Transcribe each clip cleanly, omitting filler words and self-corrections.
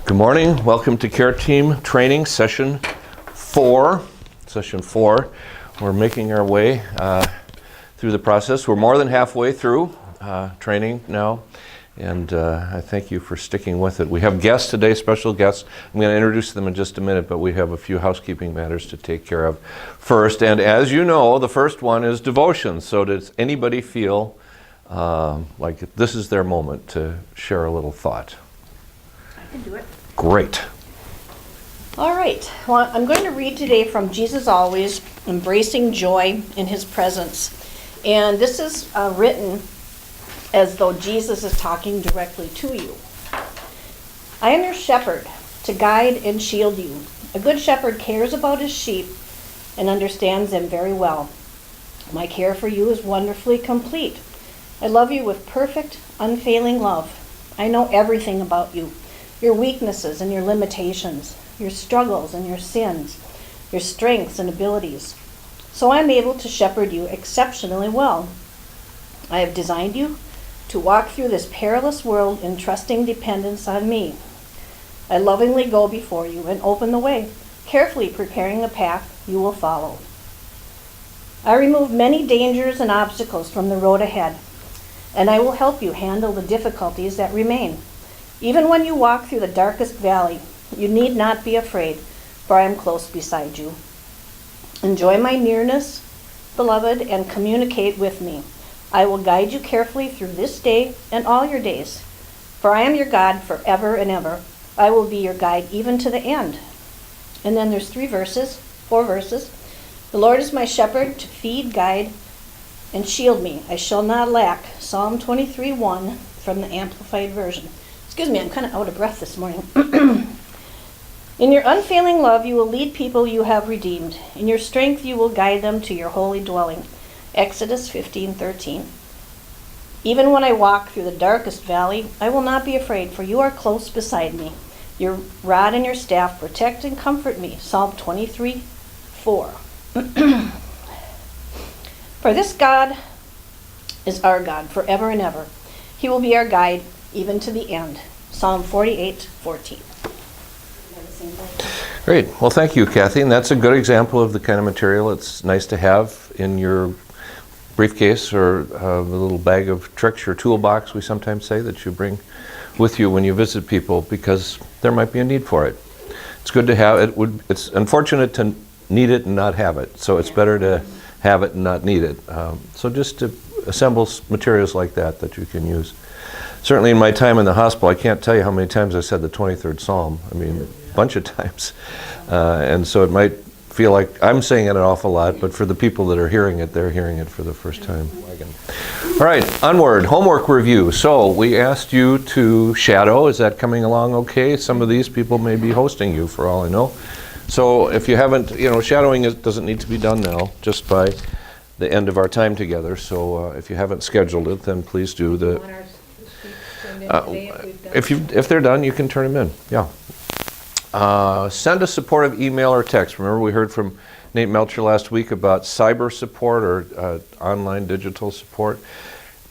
Good morning. Welcome to Care Team Training Session 4. We're making our way through the process. We're more than halfway through training now, and I thank you for sticking with it. We have guests today, special guests. I'm going to introduce them in just a minute, but we have a few housekeeping matters to take care of first. And as you know, the first one is devotion. So does anybody feel like this is their moment to share a little thought? I can do it. Great. All right. Well, I'm going to read today from Jesus Always, Embracing Joy in His Presence. And this is written as though Jesus is talking directly to you. I am your shepherd, to guide and shield you. A good shepherd cares about his sheep and understands them very well. My care for you is wonderfully complete. I love you with perfect, unfailing love. I know everything about you. Your weaknesses and your limitations, your struggles and your sins, your strengths and abilities. So I am able to shepherd you exceptionally well. I have designed you to walk through this perilous world in trusting dependence on me. I lovingly go before you and open the way, carefully preparing the path you will follow. I remove many dangers and obstacles from the road ahead, and I will help you handle the difficulties that remain. Even when you walk through the darkest valley, you need not be afraid, for I am close beside you. Enjoy my nearness, beloved, and communicate with me. I will guide you carefully through this day and all your days, for I am your God forever and ever. I will be your guide even to the end. And then there's 4 verses. The Lord is my shepherd to feed, guide, and shield me. I shall not lack. Psalm 23:1 from the Amplified Version. Excuse me, I'm kind of out of breath this morning. In your unfailing love, you will lead people you have redeemed. In your strength, you will guide them to your holy dwelling. Exodus 15:13. Even when I walk through the darkest valley, I will not be afraid, for you are close beside me. Your rod and your staff protect and comfort me. Psalm 23:4. For this God is our God forever and ever. He will be our guide even to the end. Psalm 48:14. Great. Well, thank you, Kathy. And that's a good example of the kind of material it's nice to have in your briefcase or a little bag of tricks, your toolbox, we sometimes say, that you bring with you when you visit people, because there might be a need for it. It's good to have it. It's unfortunate to need it and not have it. So it's better to have it and not need it. So just to assemble materials like that you can use. Certainly in my time in the hospital, I can't tell you how many times I said the 23rd Psalm. I mean, a bunch of times. And so it might feel like I'm saying it an awful lot, but for the people that are hearing it, they're hearing it for the first time. All right, onward, homework review. So we asked you to shadow. Is that coming along okay? Some of these people may be hosting you, for all I know. So if you haven't, shadowing doesn't need to be done now, just by the end of our time together. So if you haven't scheduled it, then please do. If they're done, you can turn them in. Yeah. Send a supportive email or text. Remember, we heard from Nate Melcher last week about cyber support or online digital support.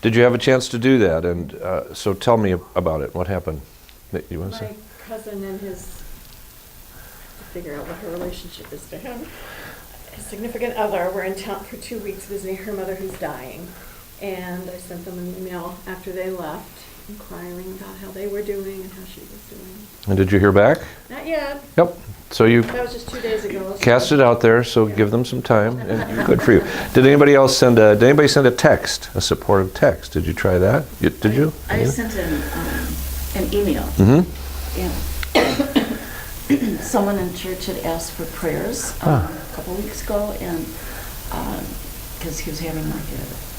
Did you have a chance to do that? And so tell me about it. What happened? You want to say? My cousin and to figure out what her relationship is to him. His significant other were in town for 2 weeks visiting her mother who's dying. And I sent them an email after they left, inquiring about how they were doing and how she was doing. And did you hear back? Not yet. Yep. So you That was just 2 days ago. cast it out there, so give them some time. And good for you. Did anybody else send a text, a supportive text? Did you try that? Did you? I sent an email. Mm-hmm. Yeah. Someone in church had asked for prayers a couple weeks ago, and because he was having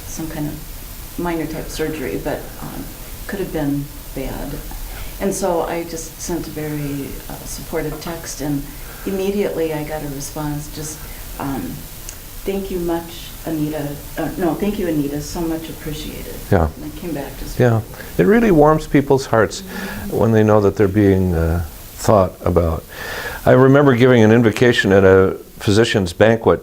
some kind of minor type surgery, but could have been bad. And so I just sent a very supportive text, and immediately I got a response, just thank you much, Anita. Thank you, Anita, so much appreciated. Yeah. And I came back just. Yeah. It really warms people's hearts when they know that they're being thought about. I remember giving an invocation at a physician's banquet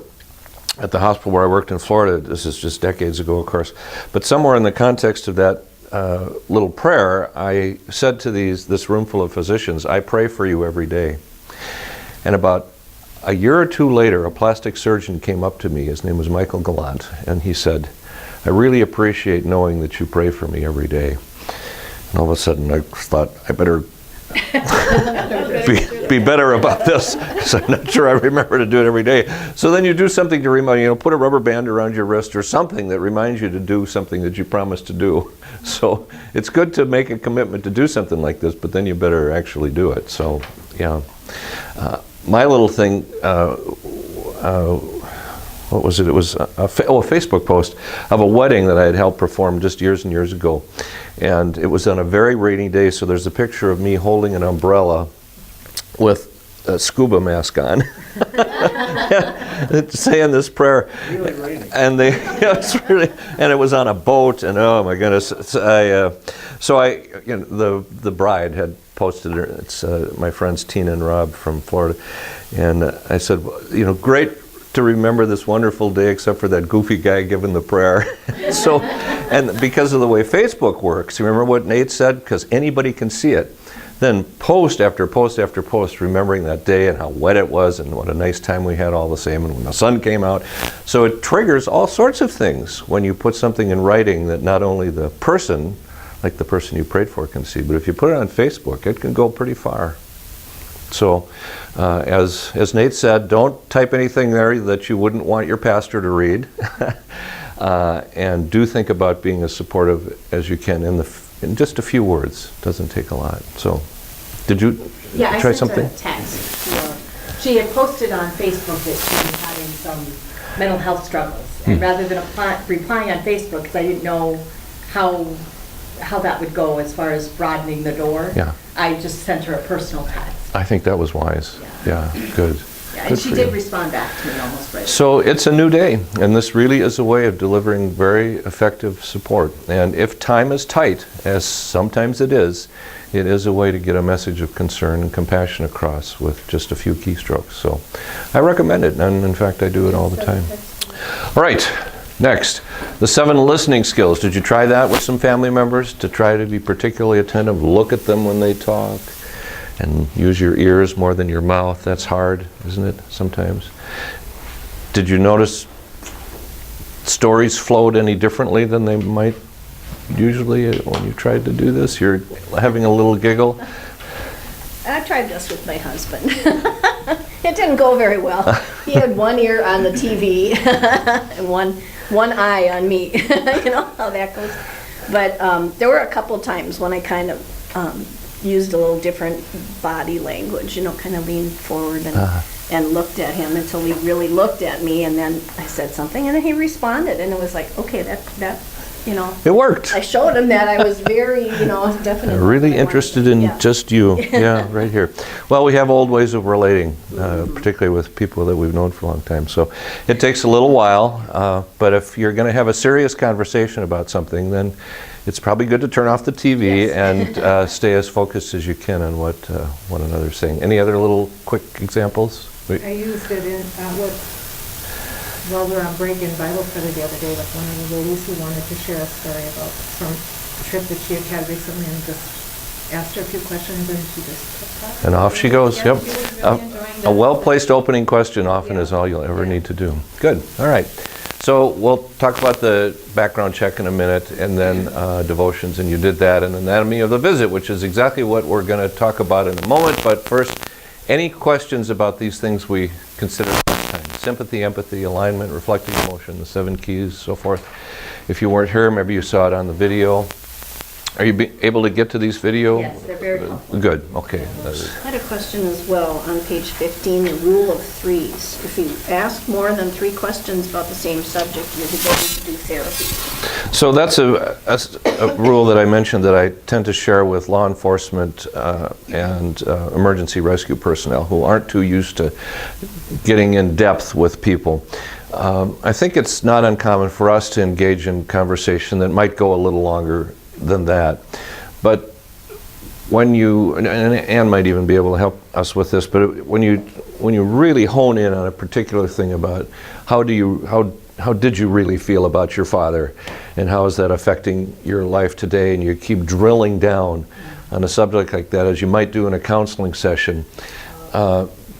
at the hospital where I worked in Florida. This is just decades ago, of course. But somewhere in the context of that little prayer, I said to this room full of physicians, I pray for you every day. And about a year or two later, a plastic surgeon came up to me. His name was Michael Gallant, and he said, I really appreciate knowing that you pray for me every day. And all of a sudden, I thought, I better be better about this, because I'm not sure I remember to do it every day. So then you do something to remind, put a rubber band around your wrist or something that reminds you to do something that you promised to do. So it's good to make a commitment to do something like this, but then you better actually do it. So, yeah. My little thing, what was it? It was a Facebook post of a wedding that I had helped perform just years and years ago. And it was on a very rainy day, so there's a picture of me holding an umbrella with a scuba mask on, saying this prayer. Really rainy. And and it was on a boat, and oh my goodness! The bride had posted it. It's my friends Tina and Rob from Florida, and I said, great to remember this wonderful day, except for that goofy guy giving the prayer. So, and because of the way Facebook works, you remember what Nate said? Because anybody can see it. Then post after post after post, remembering that day and how wet it was and what a nice time we had all the same, and when the sun came out. So it triggers all sorts of things when you put something in writing that not only the person, like the person you prayed for, can see, but if you put it on Facebook, it can go pretty far. So, as Nate said, don't type anything there that you wouldn't want your pastor to read, and do think about being as supportive as you can in just a few words. Doesn't take a lot. So, did you try something? I sent a text. She had posted on Facebook that she was having some mental health struggles, and rather than replying on Facebook, because I didn't know how that would go as far as broadening the door, Yeah. I just sent her a personal text. I think that was wise. Yeah, good. Yeah, Good and she for did you. respond back to me almost right. So it's a new day, and this really is a way of delivering very effective support. And if time is tight, as sometimes it is a way to get a message of concern and compassion across with just a few keystrokes. So I recommend it, and in fact I do it all the time. All right, next, the 7 listening skills. Did you try that with some family members, to try to be particularly attentive, look at them when they talk, and use your ears more than your mouth? That's hard, isn't it, sometimes? Did you notice stories flowed any differently than they might usually when you tried to do this? You're having a little giggle. I tried this with my husband. It didn't go very well. He had one ear on the TV and one eye on me. You know how that goes. But there were a couple times when I kind of used a little different body language, kind of leaned forward and looked at him until he really looked at me, and then I said something, and then he responded, and it was like, okay, that It worked. I showed him that I was very, definitely Really interested in Yeah. just you. Yeah, right here. Well, we have old ways of relating, particularly with people that we've known for a long time. So it takes a little while, but if you're going to have a serious conversation about something, then it's probably good to turn off the TV and stay as focused as you can on what one another's saying. Any other little quick examples? I used it in, while we were on break in Bible study the other day with one of the ladies who wanted to share a story about some trip that she had had recently, and just asked her a few questions, and she just took off. And off she goes. Yeah, Yep. she was really enjoying A it. well-placed opening question often is all you'll ever need to do. Good. All right. So we'll talk about the background check in a minute, and then devotions, and you did that, and anatomy of the visit, which is exactly what we're going to talk about in a moment. But first, any questions about these things we considered last time? Sympathy, empathy, alignment, reflective emotion, the 7 keys, so forth. If you weren't here, maybe you saw it on the video. Are you able to get to these video? Yes, they're very helpful. Good. Okay. I had a question as well on page 15, the rule of 3s. If you ask more than 3 questions about the same subject, you're going to do therapy. So that's a rule that I mentioned that I tend to share with law enforcement and emergency rescue personnel who aren't too used to getting in depth with people. I think it's not uncommon for us to engage in conversation that might go a little longer than that. But when you, and Ann might even be able to help us with this, but when you really hone in on a particular thing about how how did you really feel about your father, and how is that affecting your life today? And you keep drilling down on a subject like that, as you might do in a counseling session.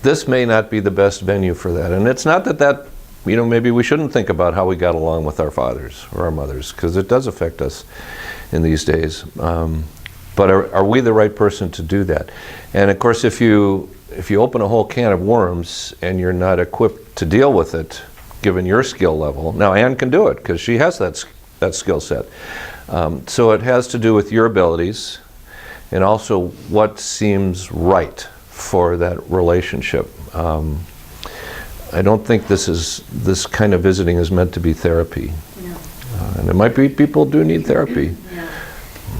This may not be the best venue for that. And it's not that maybe we shouldn't think about how we got along with our fathers or our mothers, because it does affect us in these days. But are we the right person to do that? And of course, if you open a whole can of worms and you're not equipped to deal with it, given your skill level, now Ann can do it because she has that skill set. So it has to do with your abilities and also what seems right for that relationship. I don't think this kind of visiting is meant to be therapy. No. And it might be people do need therapy. Yeah.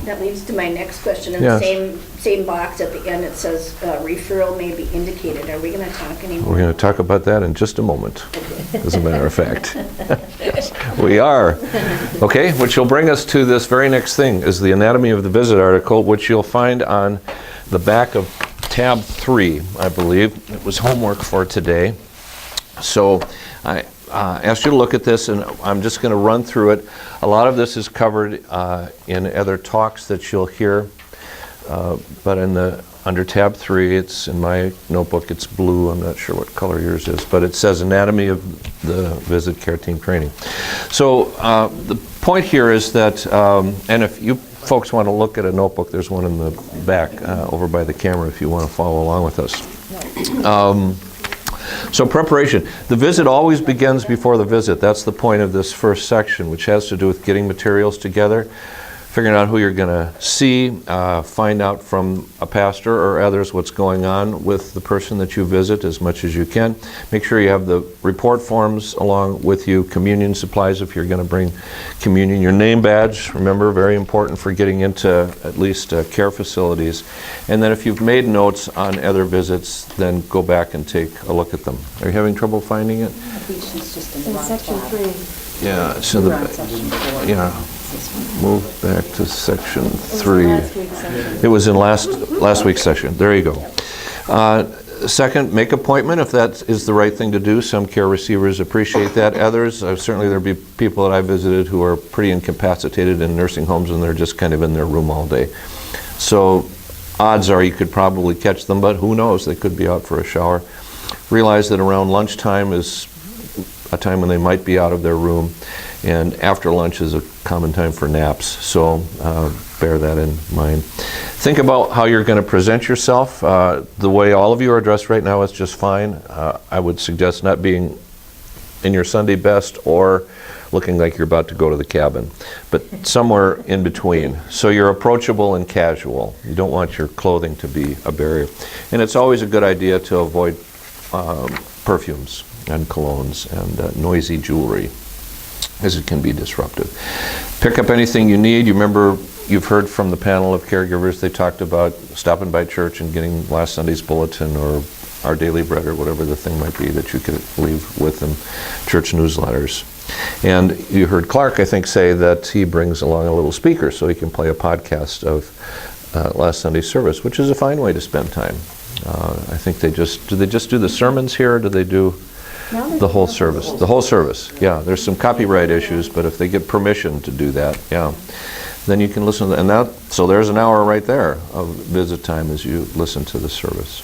That leads to my next question. In Yes. the same box at the end, it says referral may be indicated. Are we going to talk anymore? We're going to talk about that in just a moment, as a matter of fact. We are. Okay, which will bring us to this very next thing, is the Anatomy of the Visit article, which you'll find on the back of tab 3, I believe. It was homework for today. So I asked you to look at this, and I'm just going to run through it. A lot of this is covered in other talks that you'll hear, but under tab 3, it's in my notebook, it's blue. I'm not sure what color yours is, but it says Anatomy of the Visit Care Team Training. So the point here is that, and if you folks want to look at a notebook, there's one in the back over by the camera if you want to follow along with us. So preparation. The visit always begins before the visit. That's the point of this first section, which has to do with getting materials together, figuring out who you're going to see, find out from a pastor or others what's going on with the person that you visit as much as you can. Make sure you have the report forms along with you, communion supplies if you're going to bring communion, your name badge, remember, very important for getting into at least care facilities. And then if you've made notes on other visits, then go back and take a look at them. Are you having trouble finding it? In section 3. Yeah, so We're on section 4. yeah. Move back to section 3. Last week's session. It was in last week's session. There you go. Second, make appointment if that is the right thing to do. Some care receivers appreciate that. Others, certainly there'll be people that I visited who are pretty incapacitated in nursing homes and they're just kind of in their room all day. So odds are you could probably catch them, but who knows? They could be out for a shower. Realize that around lunchtime is a time when they might be out of their room, and after lunch is a common time for naps, so bear that in mind. Think about how you're going to present yourself. The way all of you are dressed right now is just fine. I would suggest not being in your Sunday best or looking like you're about to go to the cabin, but somewhere in between. So you're approachable and casual. You don't want your clothing to be a barrier. And it's always a good idea to avoid perfumes and colognes and noisy jewelry, as it can be disruptive. Pick up anything you need. You remember, you've heard from the panel of caregivers, they talked about stopping by church and getting last Sunday's bulletin or our daily bread or whatever the thing might be that you could leave with them, church newsletters. And you heard Clark, I think, say that he brings along a little speaker so he can play a podcast of last Sunday's service, which is a fine way to spend time. I think do they just do the sermons here, or do they do the whole service? The whole service, yeah. There's some copyright issues, but if they get permission to do that, yeah, then you can listen to that. And so there's an hour right there of visit time as you listen to the service.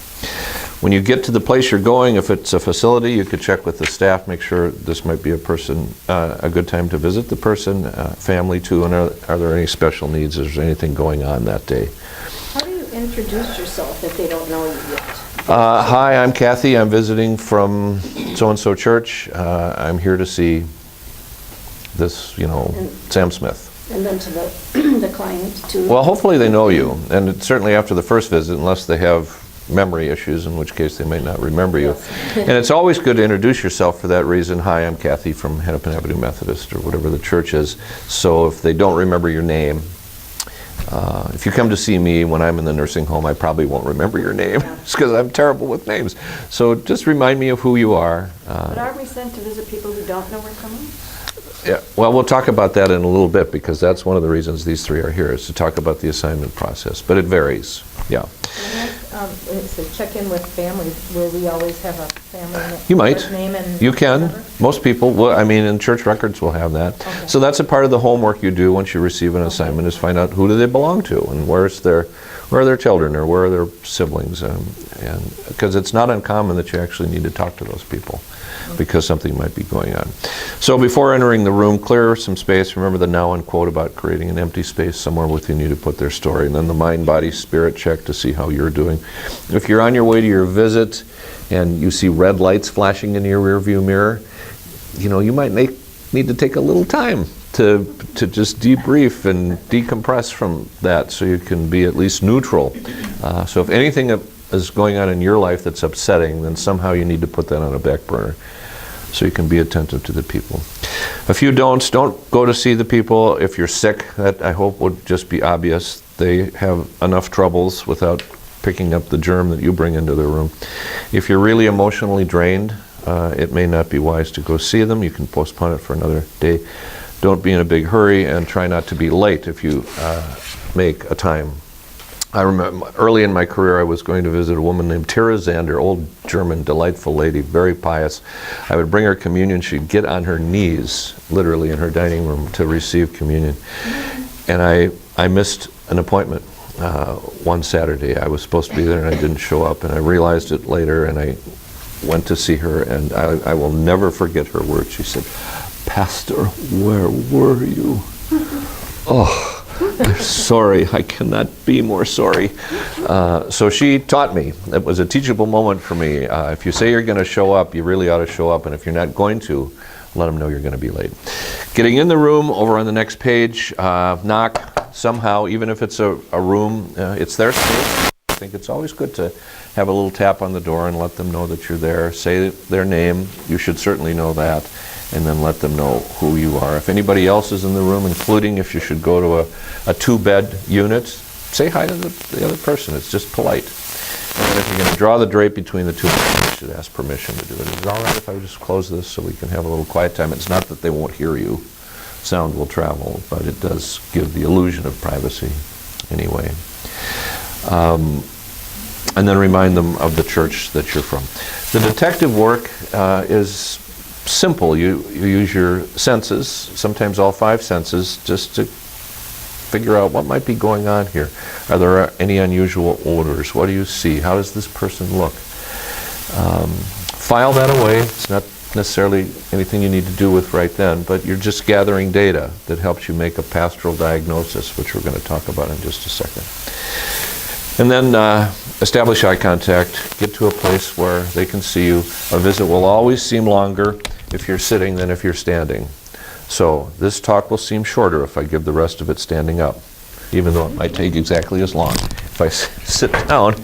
When you get to the place you're going, if it's a facility, you could check with the staff, make sure this might be a good time to visit the person, family too, and are there any special needs? Is there anything going on that day? How do you introduce yourself if they don't know you yet? Hi, I'm Kathy. I'm visiting from so-and-so church. I'm here to see this, Sam Smith. And then to the client too? Well, hopefully they know you, and certainly after the first visit, unless they have memory issues, in which case they might not remember you. And it's always good to introduce yourself for that reason. Hi, I'm Kathy from Hennepin Avenue Methodist, or whatever the church is. So if they don't remember your name, if you come to see me when I'm in the nursing home, I probably won't remember your name, just because I'm terrible with names. So just remind me of who you are. But are we sent to visit people who don't know we're coming? Yeah, well, we'll talk about that in a little bit, because that's one of the reasons these three are here, is to talk about the assignment process. But it varies, yeah. when it says check in with family, will we always have a family You might. name and You can. whatever? Most people, well, I mean, in church records will have that. Okay. So that's a part of the homework you do once you receive an assignment, is find out who do they belong to, and where are their children, or where are their siblings, and because it's not uncommon that you actually need to talk to those people because something might be going on. So before entering the room, clear some space. Remember the now and quote about creating an empty space somewhere within you to put their story, and then the mind, body, spirit check to see how you're doing. If you're on your way to your visit and you see red lights flashing in your rearview mirror, you might need to take a little time to just debrief and decompress from that so you can be at least neutral. So if anything is going on in your life that's upsetting, then somehow you need to put that on a back burner so you can be attentive to the people. A few don'ts. Don't go to see the people if you're sick. That, I hope, would just be obvious. They have enough troubles without picking up the germ that you bring into their room. If you're really emotionally drained, it may not be wise to go see them. You can postpone it for another day. Don't be in a big hurry, and try not to be late if you make a time. I remember early in my career I was going to visit a woman named Tara Zander, old German, delightful lady, very pious. I would bring her communion. She'd get on her knees, literally, in her dining room to receive communion. And I missed an appointment one Saturday. I was supposed to be there and I didn't show up, and I realized it later, and I went to see her, and I will never forget her words. She said, "Pastor, where were you?" Oh, I'm sorry. I cannot be more sorry. So she taught me. It was a teachable moment for me. If you say you're going to show up, you really ought to show up, and if you're not going to, let them know you're going to be late. Getting in the room, over on the next page, knock somehow, even if it's a room, it's their space. I think it's always good to have a little tap on the door and let them know that you're there. Say their name. You should certainly know that. And then let them know who you are. If anybody else is in the room, including if you should go to a two-bed unit, say hi to the other person. It's just polite. And then if you're going to draw the drape between the two, you should ask permission to do it. Is it all right if I would just close this so we can have a little quiet time? It's not that they won't hear you. Sound will travel, but it does give the illusion of privacy anyway. And then remind them of the church that you're from. The detective work is simple. You use your senses, sometimes all five senses, just to figure out what might be going on here. Are there any unusual odors? What do you see? How does this person look? File that away. It's not necessarily anything you need to do with right then, but you're just gathering data that helps you make a pastoral diagnosis, which we're going to talk about in just a second. And then establish eye contact. Get to a place where they can see you. A visit will always seem longer if you're sitting than if you're standing. So this talk will seem shorter if I give the rest of it standing up, even though it might take exactly as long. If I sit down,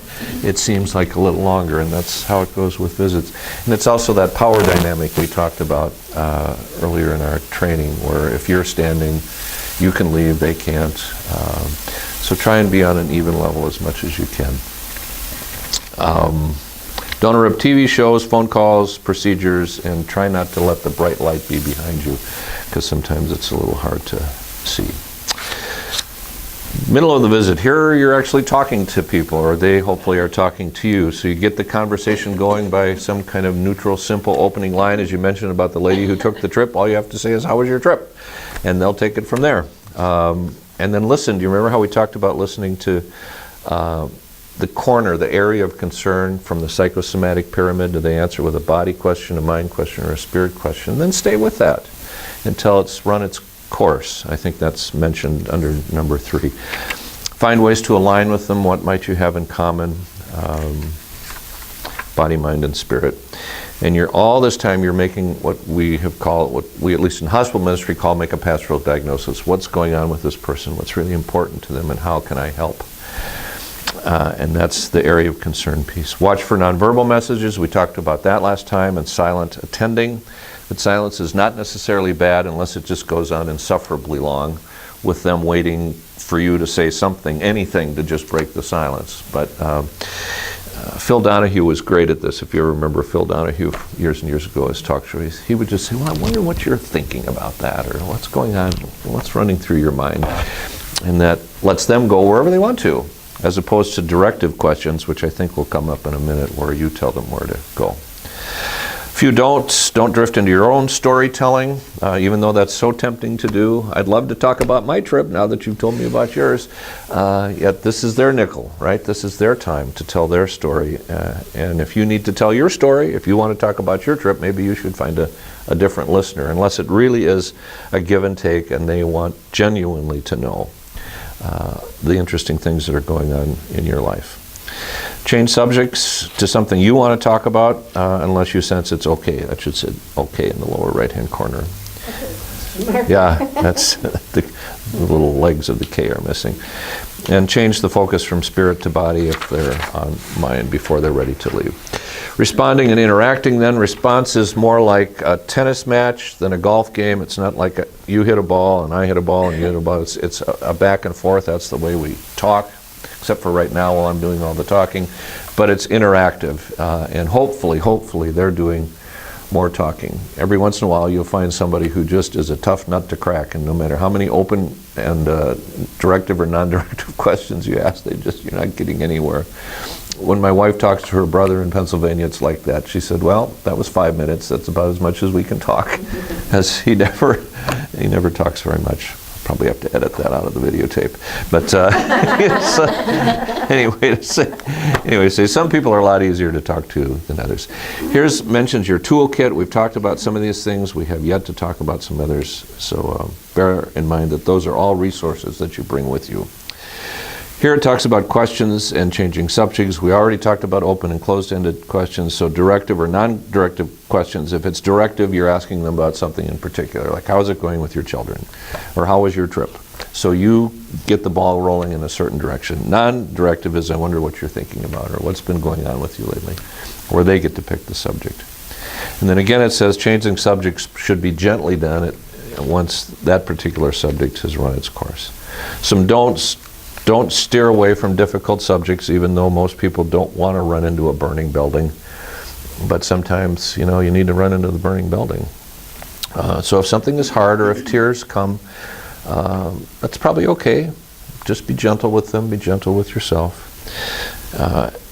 it seems like a little longer, and that's how it goes with visits. And it's also that power dynamic we talked about earlier in our training, where if you're standing, you can leave, they can't. So try and be on an even level as much as you can. Don't interrupt TV shows, phone calls, procedures, and try not to let the bright light be behind you, because sometimes it's a little hard to see. Middle of the visit, here you're actually talking to people, or they hopefully are talking to you. So you get the conversation going by some kind of neutral, simple opening line. As you mentioned about the lady who took the trip, all you have to say is, "How was your trip?" And they'll take it from there. And then listen. Do you remember how we talked about listening to the corner, the area of concern from the psychosomatic pyramid? Do they answer with a body question, a mind question, or a spirit question? And then stay with that until it's run its course. I think that's mentioned under number 3. Find ways to align with them. What might you have in common? Body, mind, and spirit. And all this time you're making what we have called, what we at least in hospital ministry call, make a pastoral diagnosis. What's going on with this person? What's really important to them, and how can I help? And that's the area of concern piece. Watch for nonverbal messages. We talked about that last time, and silent attending. But silence is not necessarily bad unless it just goes on insufferably long, with them waiting for you to say something, anything to just break the silence. But Phil Donahue was great at this. If you ever remember Phil Donahue years and years ago, his talk show, he would just say, "Well, I wonder what you're thinking about that," or "What's going on? What's running through your mind?" And that lets them go wherever they want to. as opposed to directive questions, which I think will come up in a minute, where you tell them where to go. If you don't drift into your own storytelling, even though that's so tempting to do. I'd love to talk about my trip now that you've told me about yours. Yet this is their nickel, right? This is their time to tell their story. And if you need to tell your story, if you want to talk about your trip, maybe you should find a different listener, unless it really is a give and take and they want genuinely to know the interesting things that are going on in your life. Change subjects to something you want to talk about, unless you sense it's okay. That should say okay in the lower right-hand corner. Yeah, that's the little legs of the K are missing. And change the focus from spirit to body if they're on mind before they're ready to leave. Responding and interacting then. Response is more like a tennis match than a golf game. It's not like you hit a ball and I hit a ball and you hit a ball. It's a back and forth. That's the way we talk, except for right now while I'm doing all the talking. But it's interactive, and hopefully they're doing more talking. Every once in a while you'll find somebody who just is a tough nut to crack, and no matter how many open and directive or non-directive questions you ask, you're not getting anywhere. When my wife talks to her brother in Pennsylvania, it's like that. She said, well, that was 5 minutes. That's about as much as we can talk. As he never talks very much. Probably have to edit that out of the videotape. But anyway, some people are a lot easier to talk to than others. Here's mentions your toolkit. We've talked about some of these things. We have yet to talk about some others. So bear in mind that those are all resources that you bring with you. Here it talks about questions and changing subjects. We already talked about open and closed-ended questions, so directive or non-directive questions. If it's directive, you're asking them about something in particular, like how is it going with your children? Or how was your trip? So you get the ball rolling in a certain direction. Non-directive is I wonder what you're thinking about or what's been going on with you lately, where they get to pick the subject. And then again it says changing subjects should be gently done once that particular subject has run its course. Some don'ts. Don't steer away from difficult subjects, even though most people don't want to run into a burning building. But sometimes, you need to run into the burning building. So if something is hard or if tears come, that's probably okay. Just be gentle with them, be gentle with yourself.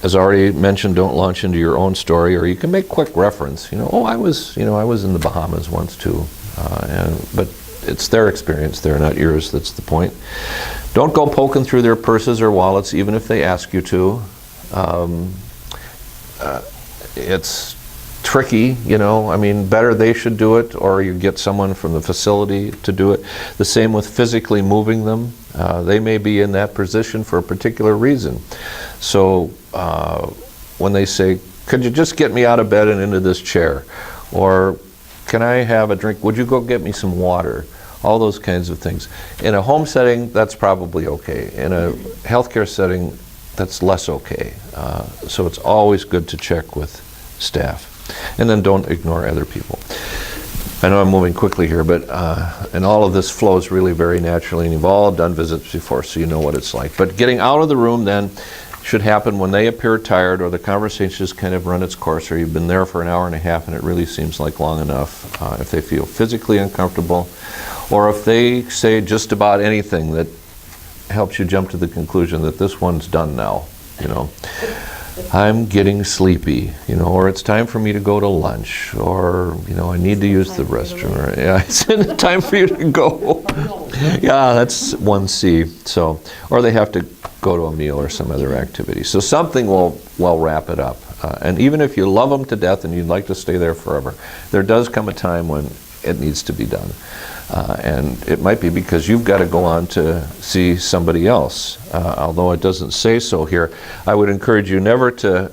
As already mentioned, don't launch into your own story, or you can make quick reference. I was in the Bahamas once too. But it's their experience there, not yours. That's the point. Don't go poking through their purses or wallets, even if they ask you to. It's tricky, better they should do it, or you get someone from the facility to do it. The same with physically moving them. They may be in that position for a particular reason. So when they say, could you just get me out of bed and into this chair? Or can I have a drink? Would you go get me some water? All those kinds of things. In a home setting, that's probably okay. In a healthcare setting, that's less okay. So it's always good to check with staff. And then don't ignore other people. I know I'm moving quickly here, but and all of this flows really very naturally, and you've all done visits before, so you know what it's like. But getting out of the room then should happen when they appear tired, or the conversation has kind of run its course, or you've been there for an hour and a half and it really seems like long enough. If they feel physically uncomfortable, or if they say just about anything that helps you jump to the conclusion that this one's done now, I'm getting sleepy, or it's time for me to go to lunch, or, I need to use the restroom, or, it's time for you to go. Yeah, that's 1C. So, or they have to go to a meal or some other activity. So something will wrap it up. And even if you love them to death and you'd like to stay there forever, there does come a time when it needs to be done. And it might be because you've got to go on to see somebody else. Although it doesn't say so here, I would encourage you never to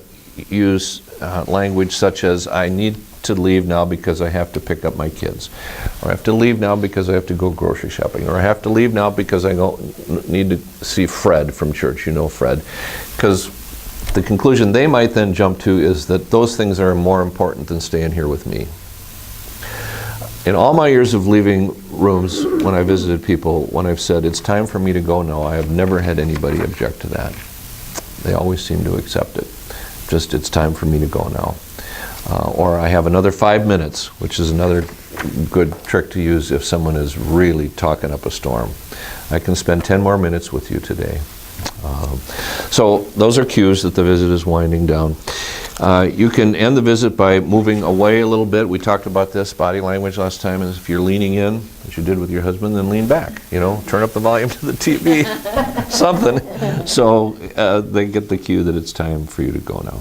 use language such as, I need to leave now because I have to pick up my kids, or I have to leave now because I have to go grocery shopping, or I have to leave now because I need to see Fred from church, Fred. Because the conclusion they might then jump to is that those things are more important than staying here with me. In all my years of leaving rooms when I visited people, when I've said, it's time for me to go now, I have never had anybody object to that. They always seem to accept it. Just, it's time for me to go now. Or I have another 5 minutes, which is another good trick to use if someone is really talking up a storm. I can spend 10 more minutes with you today. So those are cues that the visit is winding down. You can end the visit by moving away a little bit. We talked about this body language last time. Is if you're leaning in, as you did with your husband, then lean back. Turn up the volume to the TV, something. So they get the cue that it's time for you to go now.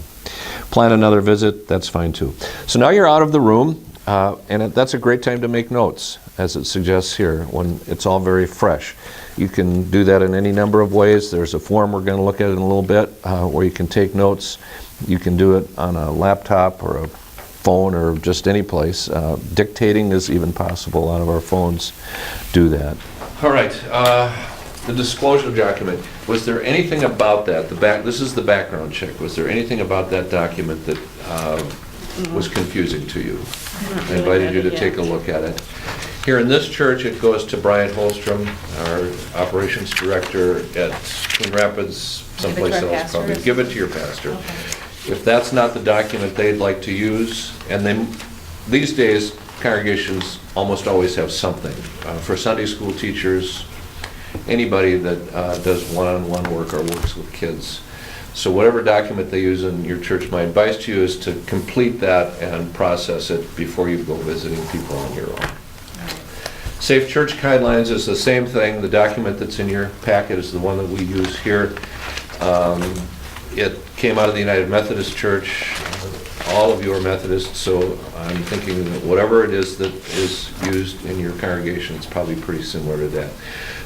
Plan another visit, that's fine too. So now you're out of the room, and that's a great time to make notes, as it suggests here, when it's all very fresh. You can do that in any number of ways. There's a form we're going to look at in a little bit where you can take notes. You can do it on a laptop or a phone or just any place. Dictating is even possible. A lot of our phones do that. All right. The disclosure document. Was there anything about that? This is the background check. Was there anything about that document that was confusing to you? I invited you to take a look at it. Here in this church, it goes to Brian Holstrom, our operations director at Coon Rapids, someplace else probably. Give it to your pastor. Okay. If that's not the document they'd like to use, and then these days, congregations almost always have something. For Sunday school teachers, anybody that does one-on-one work or works with kids. So whatever document they use in your church, my advice to you is to complete that and process it before you go visiting people on your own. Safe Church Guidelines is the same thing. The document that's in your packet is the one that we use here. It came out of the United Methodist Church. All of you are Methodists, so I'm thinking that whatever it is that is used in your congregation, it's probably pretty similar to that.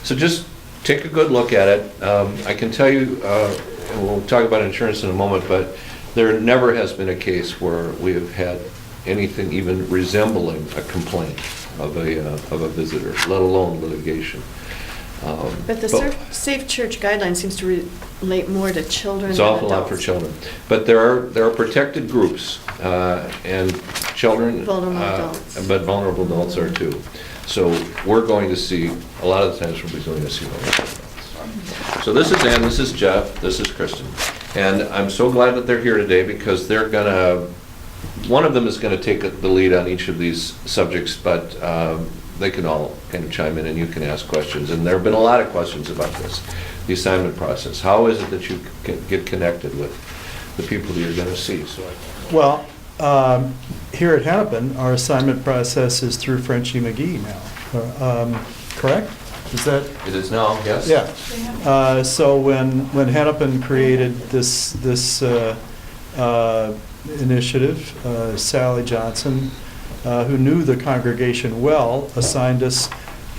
So just take a good look at it. I can tell you, and we'll talk about insurance in a moment, but there never has been a case where we have had anything even resembling a complaint of a visitor, let alone litigation. But the Safe Church Guidelines seems to relate more to children It's than an awful lot for children. But there are protected groups, and children, Vulnerable adults. but vulnerable adults are too. So we're going to see, a lot of the times we'll be going to see vulnerable adults. So this is Ann, this is Jeff, this is Kristin. And I'm so glad that they're here today because they're going to, one of them is going to take the lead on each of these subjects, but they can all kind of chime in and you can ask questions. And there have been a lot of questions about this, the assignment process. How is it that you get connected with the people that you're going to see? Well, here at Hennepin, our assignment process is through Frenchie McGee now, correct? Is that? It is now, yes? Yeah. So when Hennepin created this initiative, Sally Johnson, who knew the congregation well, assigned us,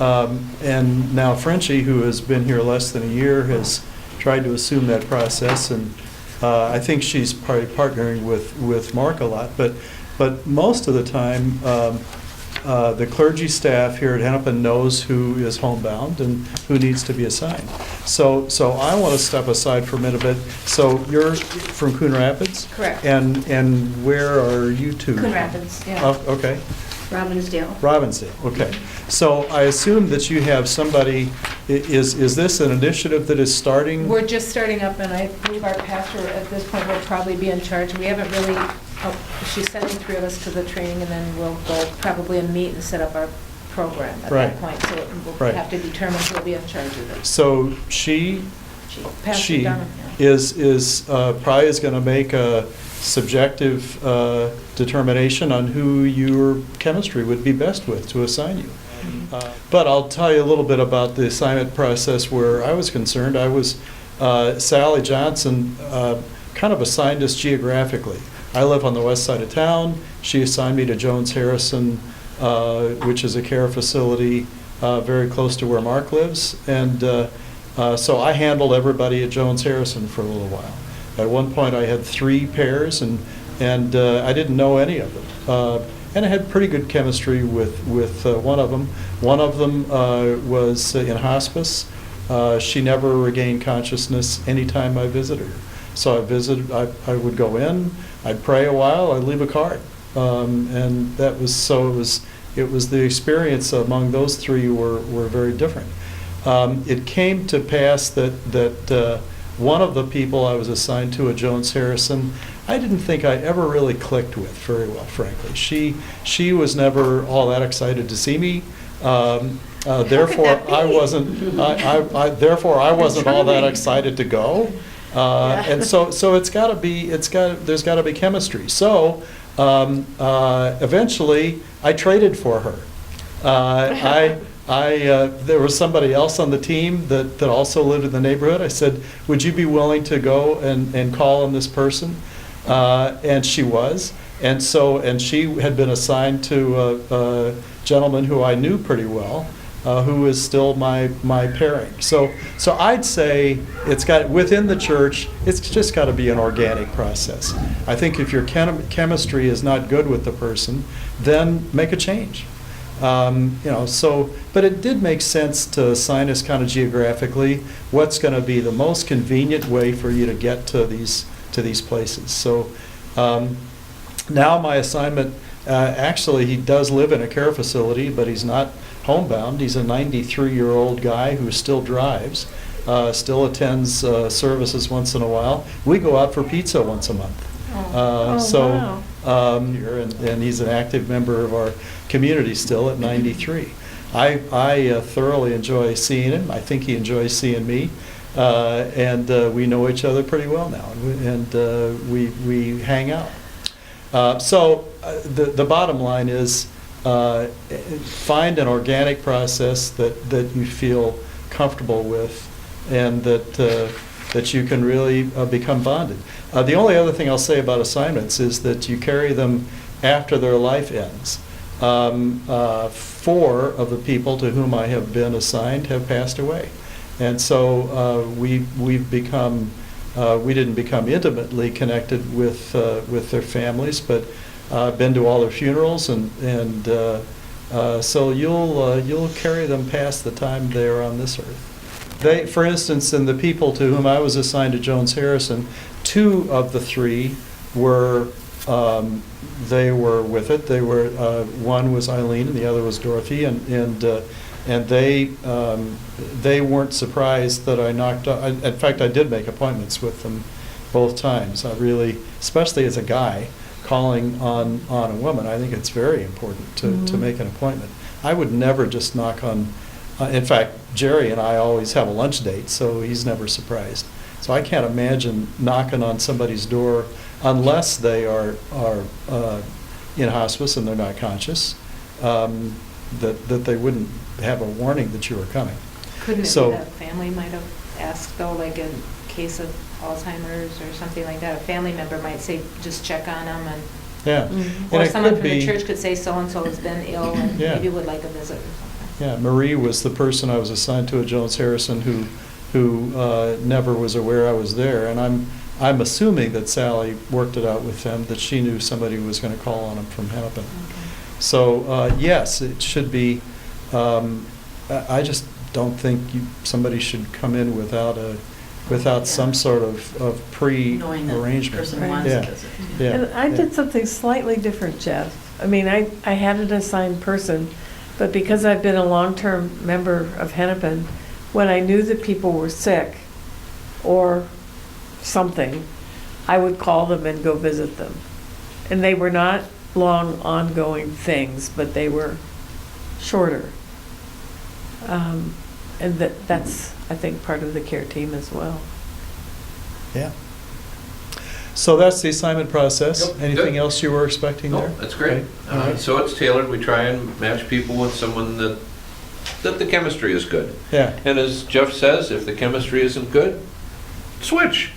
and now Frenchie, who has been here less than a year, has tried to assume that process, and I think she's probably partnering with Mark a lot, but most of the time, the clergy staff here at Hennepin knows who is homebound and who needs to be assigned. So I want to step aside for a minute bit. So you're from Coon Rapids? Correct. And where are you two? Coon Rapids, yeah. Oh, okay. Robbinsdale. Robbinsdale, okay. So I assume that you have somebody, is this an initiative that is starting? We're just starting up, and I believe our pastor at this point will probably be in charge. We haven't really, she's sending 3 of us to the training, and then we'll go probably and meet and set up our program at Right. that point. So we'll Right. have to determine who will be in charge of it. So she Pastor Dunham, yeah. is probably is going to make a subjective determination on who your chemistry would be best with to assign you. But I'll tell you a little bit about the assignment process where I was concerned. I was, Sally Johnson kind of assigned us geographically. I live on the west side of town. She assigned me to Jones Harrison, which is a care facility very close to where Mark lives. And so I handled everybody at Jones Harrison for a little while. At one point I had 3 pairs and I didn't know any of them. And I had pretty good chemistry with one of them. One of them was in hospice. She never regained consciousness anytime I visited her. So I would go in, I'd pray a while, I'd leave a card. And that was, so it was the experience among those 3 were very different. It came to pass that one of the people I was assigned to at Jones Harrison, I didn't think I ever really clicked with very well, frankly. She was never all that excited to see me. Therefore, I wasn't. Therefore, I wasn't all that excited to go. And so it's got to be. There's got to be chemistry. So eventually, I traded for her. There was somebody else on the team that also lived in the neighborhood. I said, "Would you be willing to go and call on this person?" And she was. And she had been assigned to a gentleman who I knew pretty well, who is still my pairing. So I'd say it's got, within the church, it's just got to be an organic process. I think if your chemistry is not good with the person, then make a change. But it did make sense to assign us kind of geographically what's going to be the most convenient way for you to get to these places. So now my assignment, actually he does live in a care facility, but he's not homebound. He's a 93-year-old guy who still drives, still attends services once in a while. We go out for pizza once a month. Wow. And he's an active member of our community still at 93. I thoroughly enjoy seeing him. I think he enjoys seeing me. And we know each other pretty well now, and we hang out. So the bottom line is find an organic process that you feel comfortable with, and that you can really become bonded. The only other thing I'll say about assignments is that you carry them after their life ends. 4 of the people to whom I have been assigned have passed away. And so we've become, we didn't become intimately connected with their families, but been to all their funerals, and so you'll carry them past the time they're on this earth. For instance, in the people to whom I was assigned to Jones Harrison, 2 of the 3 were they were with it. They were one was Eileen and the other was Dorothy, and they weren't surprised that I knocked off. In fact, I did make appointments with them both times. I really, especially as a guy calling on a woman, I think it's very important to make an appointment. I would never just knock on. In fact, Jerry and I always have a lunch date, so he's never surprised. So I can't imagine knocking on somebody's door unless they are in hospice and they're not conscious, that they wouldn't have a warning that you were coming. Couldn't it So- be that family might have asked, though, like in case of Alzheimer's or something like that? A family member might say, just check on them, and Yeah. or And it someone could from the be- church could say so-and-so has been ill and Yeah. maybe would like a visit or something. Yeah, Marie was the person I was assigned to at Jones Harrison who never was aware I was there, and I'm assuming that Sally worked it out with them, that she knew somebody was going to call on them from Hennepin. So yes, it should be. I just don't think somebody should come in without some sort of Knowing that the pre-arrangement. person wants Yeah. to visit. Yeah. And I yeah. did something slightly different, Jeff. I mean, I had an assigned person, but because I've been a long-term member of Hennepin, when I knew that people were sick or something, I would call them and go visit them. And they were not long, ongoing things, but they were shorter. And that's, I think, part of the care team as well. Yeah. So that's the assignment process. Yep, Anything good. else you were expecting there? No, that's great. Okay, all right. So it's tailored. We try and match people with someone that the chemistry is good. Yeah. And as Jeff says, if the chemistry isn't good, switch.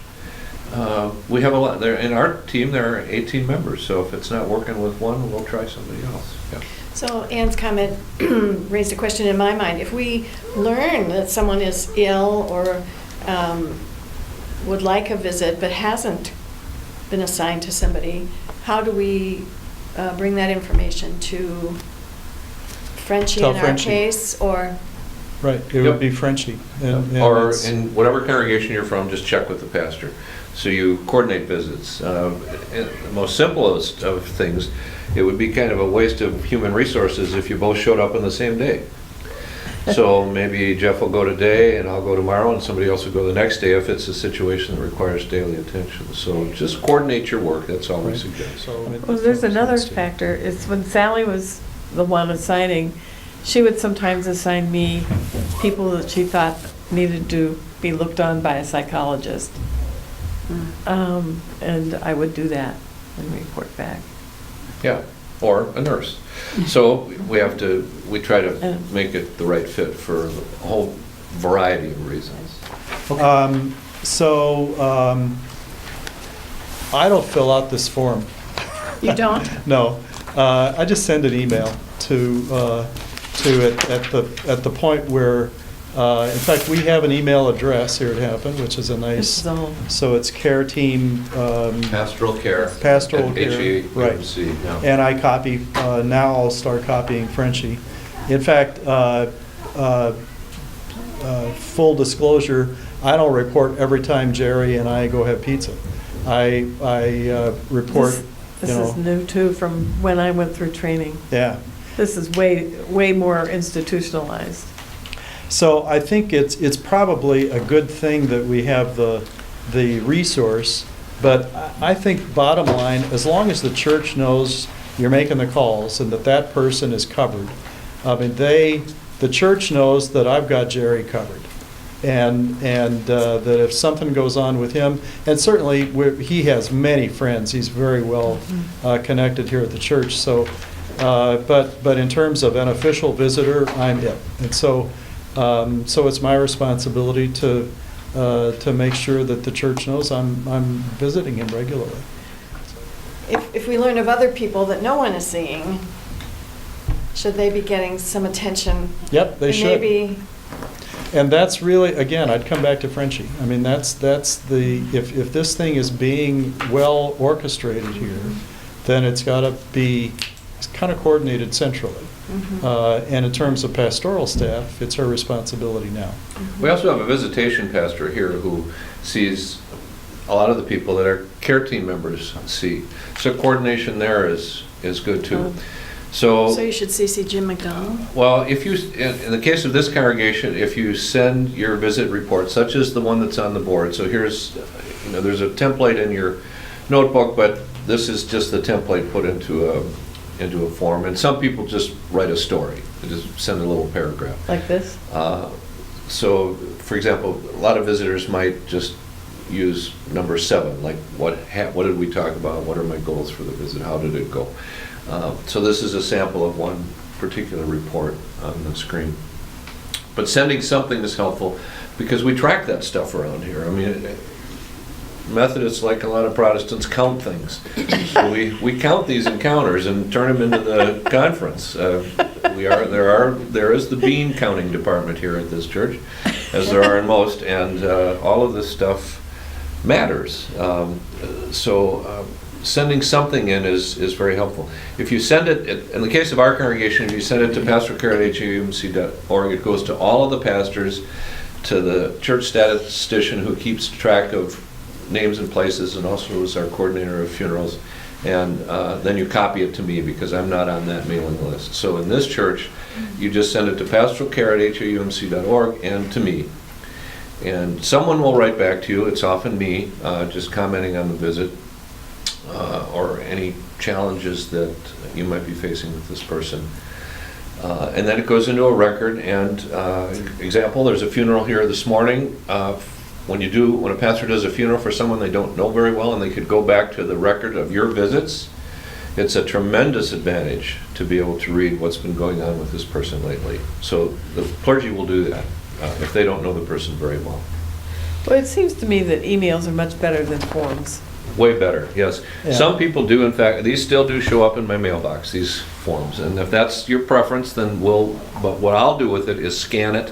We have a lot there in our team. There are 18 members, so if it's not working with one, we'll try somebody else. Yeah. So Ann's comment raised a question in my mind. If we learn that someone is ill or would like a visit but hasn't been assigned to somebody, how do we bring that information to Frenchie Tell in our Frenchie. case, or? Right, it Yep. would be Frenchie. And Or it's- in whatever congregation you're from, just check with the pastor. So you coordinate visits. The most simplest of things, it would be kind of a waste of human resources if you both showed up on the same day. So maybe Jeff will go today and I'll go tomorrow, and somebody else will go the next day if it's a situation that requires daily attention. So just coordinate your work, that's all we suggest. So it Well, there's makes another sense to- factor. It's when Sally was the one assigning, she would sometimes assign me people that she thought needed to be looked on by a psychologist. And I would do that and report back. Yeah, or a nurse. So we try to make it the right fit for a whole variety of reasons. I don't fill out this form. You don't? No, I just send an email to it at the point where, in fact, we have an email address here at Hennepin, which is a nice, so it's care team. Pastoral care. Pastoral at care, right. HEMC, yeah. And I copy, now I'll start copying Frenchie. In fact, full disclosure, I don't report every time Jerry and I go have pizza. I report, This is new too, from when I went through training. Yeah. This is way more institutionalized. So I think it's probably a good thing that we have the resource, but I think bottom line, as long as the church knows you're making the calls and that person is covered, I mean, the church knows that I've got Jerry covered. And that if something goes on with him, and certainly he has many friends, he's very well connected here at the church. So, but in terms of an official visitor, I'm it. And so it's my responsibility to make sure that the church knows I'm visiting him regularly. If we learn of other people that no one is seeing, should they be getting some attention? Yep, they should. Maybe. And that's really, again, I'd come back to Frenchie. I mean, that's the, if this thing is being well orchestrated here, then it's got to be kind of coordinated centrally. And in terms of pastoral staff, it's her responsibility now. We also have a visitation pastor here who sees a lot of the people that our care team members see. So coordination there is good too. So you should CC Jim McDonald? Well, if you, in the case of this congregation, if you send your visit report, such as the one that's on the board, so here's, there's a template in your notebook, but this is just the template put into a form, and some people just write a story. They just send a little paragraph. Like this? So, for example, a lot of visitors might just use number 7, like what did we talk about? What are my goals for the visit? How did it go? So this is a sample of one particular report on the screen. But sending something is helpful because we track that stuff around here. I mean, Methodists, like a lot of Protestants, count things. So we count these encounters and turn them into the conference. There is the bean counting department here at this church, as there are in most, and all of this stuff matters. Sending something in is very helpful. If you send it, in the case of our congregation, if you send it to pastoralcare@humc.org, it goes to all of the pastors, to the church statistician who keeps track of names and places, and also is our coordinator of funerals, and then you copy it to me because I'm not on that mailing list. So in this church, you just send it to pastoralcare@humc.org and to me. And someone will write back to you, it's often me, just commenting on the visit, or any challenges that you might be facing with this person. And then it goes into a record, and example, there's a funeral here this morning. When a pastor does a funeral for someone they don't know very well and they could go back to the record of your visits, it's a tremendous advantage to be able to read what's been going on with this person lately. So the clergy will do that if they don't know the person very well. Well, it seems to me that emails are much better than forms. Way better, yes. Yeah. Some people do, in fact, these still do show up in my mailbox, these forms. And if that's your preference, then but what I'll do with it is scan it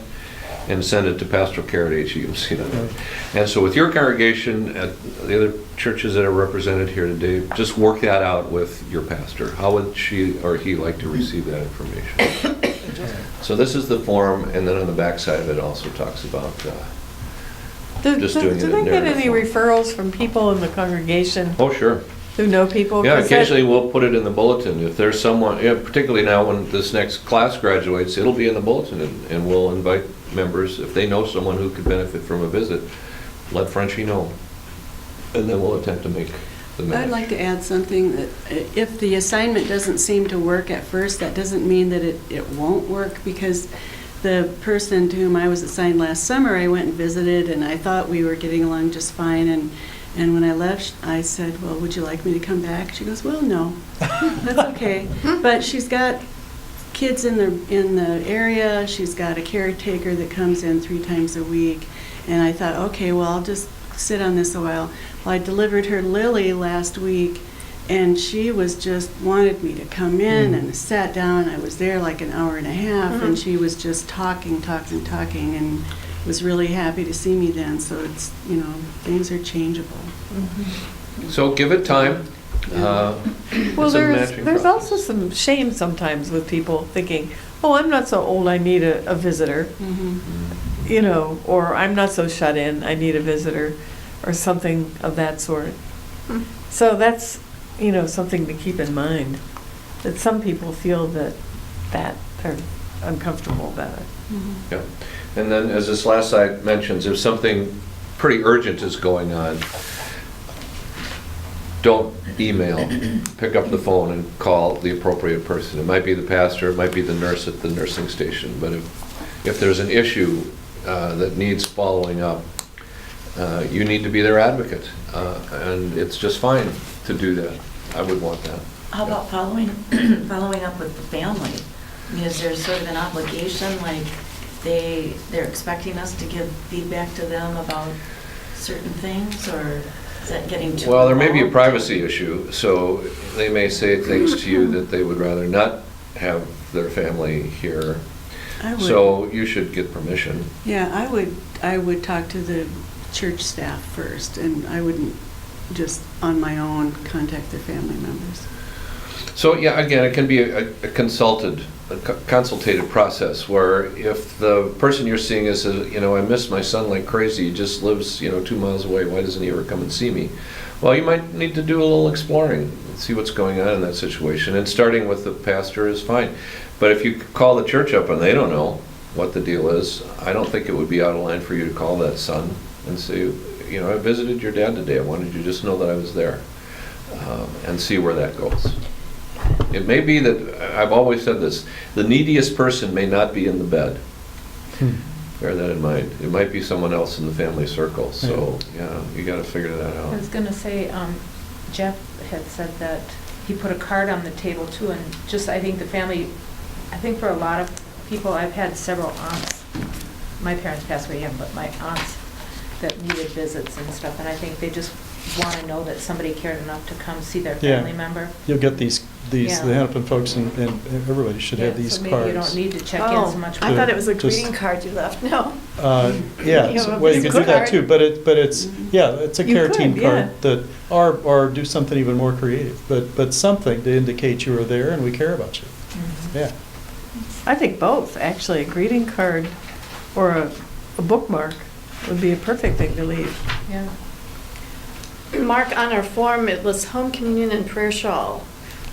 and send it to pastoralcare@humc.org. And so with your congregation, at the other churches that are represented here today, just work that out with your pastor. How would she or he like to receive that information? So this is the form, and then on the back side of it also talks about just doing it Do in they get narrative any form. referrals from people in the congregation Oh, sure. who know people? Yeah, 'Cause occasionally we'll put it in the bulletin. If there's someone, particularly now when this next class graduates, it'll be in the bulletin, and we'll invite members, if they know someone who could benefit from a visit, let Frenchie know. And then we'll attempt to make the I'd minutes. like to add something, that if the assignment doesn't seem to work at first, that doesn't mean that it won't work, because the person to whom I was assigned last summer, I went and visited, and I thought we were getting along just fine, and when I left, I said, well, would you like me to come back? She goes, well, no, that's okay. But she's got kids in the area, she's got a caretaker that comes in 3 times a week, and I thought, okay, well, I'll just sit on this a while. Well, I delivered her Lily last week, and she wanted me to come in and sat down. I was there like an hour and a half, and she was just talking, and was really happy to see me then. So it's, things are changeable. So give it time. Well, It's a matching there's process. also some shame sometimes with people thinking, oh, I'm not so old, I need a visitor. Or I'm not so shut in, I need a visitor, or something of that sort. So that's, something to keep in mind, that some people feel that they're uncomfortable about it. Yeah. And then, as this last slide mentions, if something pretty urgent is going on, don't email. Pick up the phone and call the appropriate person. It might be the pastor, it might be the nurse at the nursing station, but if there's an issue that needs following up, you need to be their advocate, and it's just fine to do that. I would want that. How about following up with the family? I mean, is there sort of an obligation, like they're expecting us to give feedback to them about certain things, or is that getting too Well, there may be a involved? privacy issue, so they may say things to you that they would rather not have their family hear. So you should get permission. Yeah, I would talk to the church staff first, and I wouldn't just on my own contact their family members. So, yeah, again, it can be a consultative process, where if the person you're seeing is, I miss my son like crazy, he just lives, 2 miles away, why doesn't he ever come and see me? Well, you might need to do a little exploring, see what's going on in that situation, and starting with the pastor is fine. But if you call the church up and they don't know what the deal is, I don't think it would be out of line for you to call that son and say, I visited your dad today, I wanted you to just know that I was there, and see where that goes. It may be that, I've always said this, the neediest person may not be in the bed. Bear that in mind. It might be someone else in the family circle, so, you gotta figure that I was out. gonna say, Jeff had said that he put a card on the table too, and just, I think for a lot of people, I've had several aunts, my parents passed away, but my aunts that needed visits and stuff, and I think they just want to know that somebody cared enough to come see their family member. You'll get the Hennepin folks and everybody should have Yeah, these so cards. maybe you don't need to check in so much. I thought it was a Just- greeting card you left. No. Yeah, You have a well, you can do business that card. too, but it's a You care could, team yeah. card that, or do something even more creative, but something to indicate you are there and we care about you. Yeah. I think both, actually, a greeting card or a bookmark would be a perfect thing to leave. Yeah. Mark, on our form, it lists home communion and prayer shawl.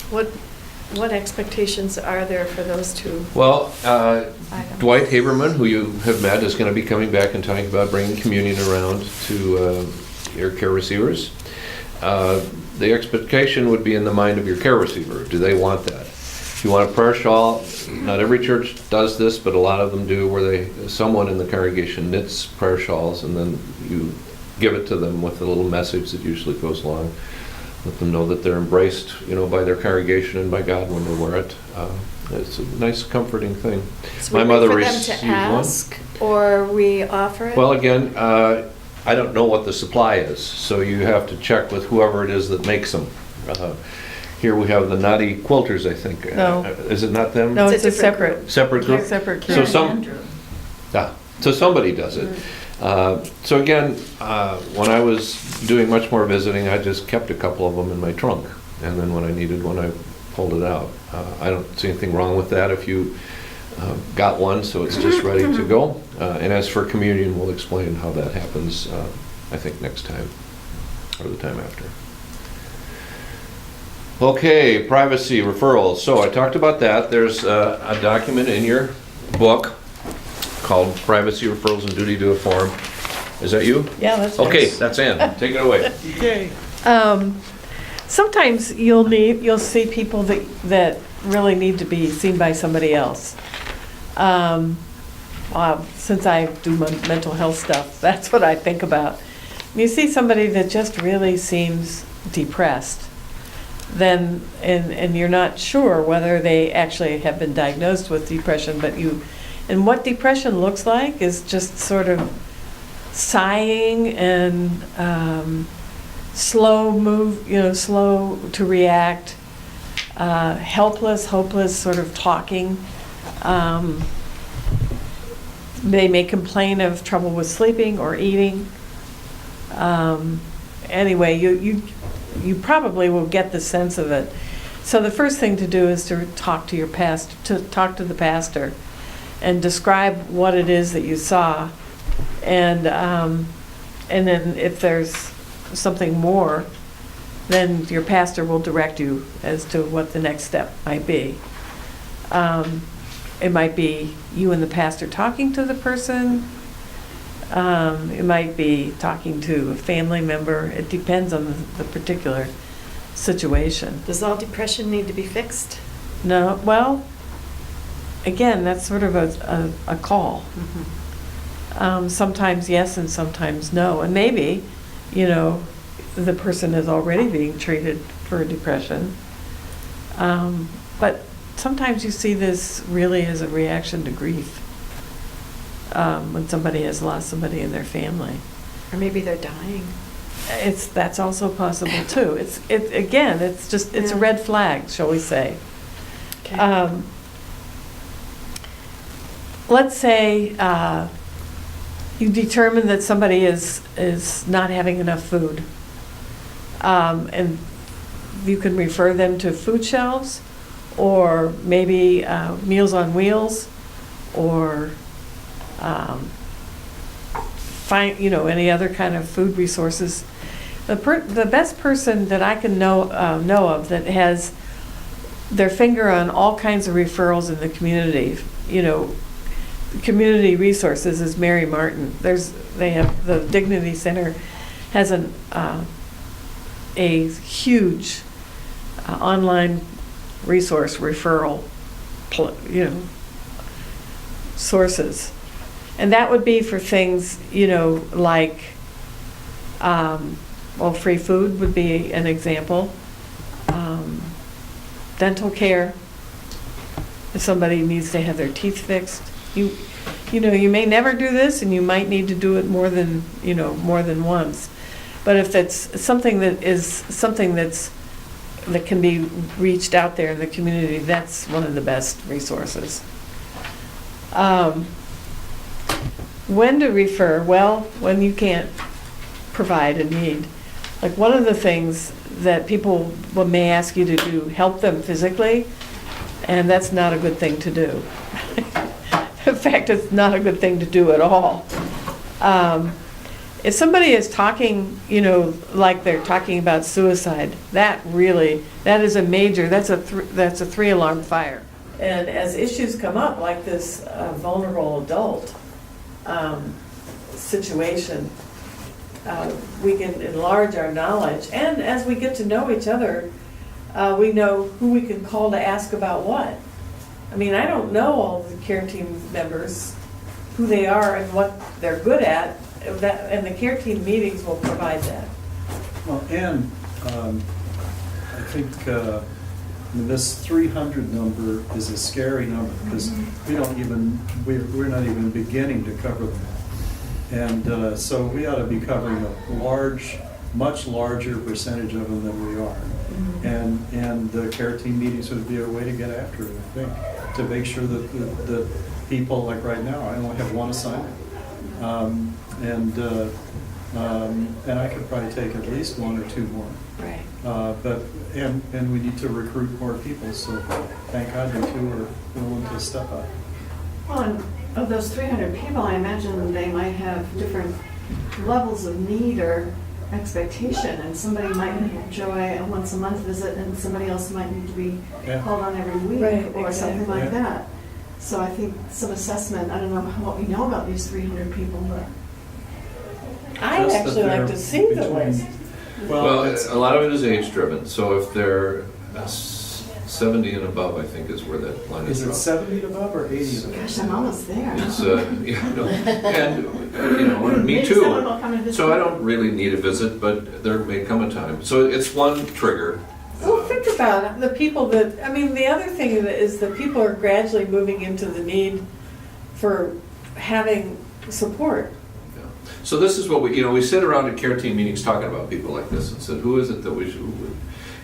What expectations are there for those two? Well, items? Dwight Haberman, who you have met, is gonna be coming back and talking about bringing communion around to your care receivers. The expectation would be in the mind of your care receiver. Do they want that? If you want a prayer shawl, not every church does this, but a lot of them do, where someone in the congregation knits prayer shawls, and then you give it to them with a little message that usually goes along. Let them know that they're embraced, by their congregation and by God when they wear it. It's a nice, comforting thing. So My we mother wait for them received to one. ask, or we offer it? Well, again, I don't know what the supply is, so you have to check with whoever it is that makes them. Here we have the Naughty Quilters, I think. No. Is it not them? No, It's it's a a different separate, Separate group? separate So care. some- So somebody does it. So again, when I was doing much more visiting, I just kept a couple of them in my trunk. And then when I needed one, I pulled it out. I don't see anything wrong with that if you got one, so it's just ready to go. And as for communion, we'll explain how that happens, I think, next time, or the time after. Okay, privacy referrals. So I talked about that. There's a document in your book called Privacy Referrals and Duty to Inform. Is that you? Yeah, that's Okay, right. that's Ann. Take it away. Okay. sometimes you'll see people that really need to be seen by somebody else. Since I do mental health stuff, that's what I think about. You see somebody that just really seems depressed, then and you're not sure whether they actually have been diagnosed with depression, and what depression looks like is just sort of sighing and slow to react, helpless, hopeless, sort of talking. They may complain of trouble with sleeping or eating. Anyway, you probably will get the sense of it. So the first thing to do is to talk to the pastor, and describe what it is that you saw, and then if there's something more, then your pastor will direct you as to what the next step might be. It might be you and the pastor talking to the person. It might be talking to a family member. It depends on the particular situation. Does all depression need to be fixed? No, well, again, that's sort of a call. Sometimes yes and sometimes no. And maybe, the person is already being treated for depression. But sometimes you see this really as a reaction to grief, when somebody has lost somebody in their family. Or maybe they're dying. That's also possible too. It's a red flag, shall we say. Okay. Let's say you determine that somebody is not having enough food, and you can refer them to food shelves, or maybe Meals on Wheels, or find any other kind of food resources. The best person that I can know of that has their finger on all kinds of referrals in the community, community resources, is Mary Martin. They have the Dignity Center has a huge online resource referral sources, and that would be for things like free food would be an example. Dental care, if somebody needs to have their teeth fixed, you may never do this, and you might need to do it more than once. But if that's something that can be reached out there in the community, that's one of the best resources. When to refer? Well, when you can't provide a need. Like, one of the things that people may ask you to do, help them physically, and that's not a good thing to do. In fact, it's not a good thing to do at all. If somebody is talking, like they're talking about suicide, that is a major, that's a 3-alarm fire. And as issues come up, like this vulnerable adult situation, we can enlarge our knowledge. And as we get to know each other, we know who we can call to ask about what. I mean, I don't know all the care team members, who they are and what they're good at, and the care team meetings will provide that. Well, Ann, I think this 300 number is a scary number, because we're not even beginning to cover them. And so we ought to be covering a much larger percentage of them than we are. And the care team meetings would be a way to get after it, I think, to make sure that the people, like right now, I only have one assignment. And I could probably take at least 1 or 2 more. Right. And we need to recruit more people, so thank God you 2 are willing to step up. Well, and of those 300 people, I imagine they might have different levels of need or expectation, and somebody might enjoy a once-a-month visit, and somebody else might need to be called on every week, Right, or something like Yeah. that. So I think some assessment, I don't know what we know about these 300 people, but I'd Just that actually like they're to see the between- list. Well, a lot of it is age-driven, so if they're 70 and above, I think is where that line is Is it drawn. 70 and above or 80 and above? Gosh, I'm almost there. It's, yeah, no, and, me Maybe too. someone will come and visit. So I don't really need a visit, but there may come a time. So it's one trigger. Well, think about it, the people that, I mean, the other thing is that people are gradually moving into the need for having support. Yeah. So this is what we sit around at care team meetings talking about people like this and said, who is it that we should,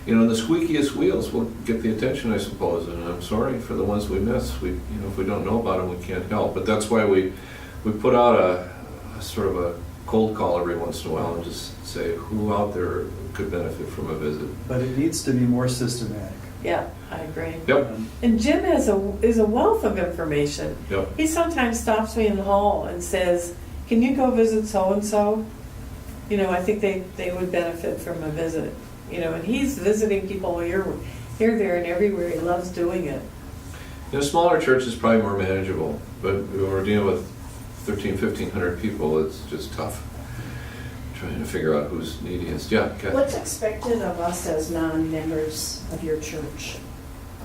the squeakiest wheels will get the attention, I suppose, and I'm sorry for the ones we miss. If we don't know about them, we can't help. But that's why we put out a sort of a cold call every once in a while and just say who out there could benefit from a visit. But it needs to be more systematic. Yeah, I agree. Yep. And Jim is a wealth of information. Yep. He sometimes stops me in the hall and says, can you go visit so-and-so? I think they would benefit from a visit. And he's visiting people here, there, and everywhere. He loves doing it. In a smaller church is probably more manageable, but when we're dealing with 1,500 people, it's just tough trying to figure out who's neediest. Yeah, Kathy. What's expected of us as non-members of your church?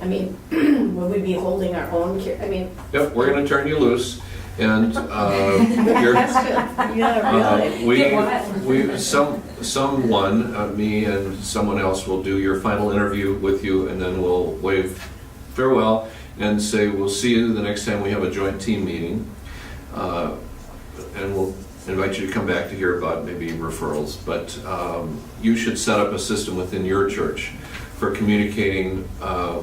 I mean, will we be holding our own care? I mean, Yep, we're going to turn you loose, and you're, Yeah, really. someone, me and someone else, will do your final interview with you, and then we'll wave farewell and say we'll see you the next time we have a joint team meeting, and we'll invite you to come back to hear about maybe referrals. But you should set up a system within your church for communicating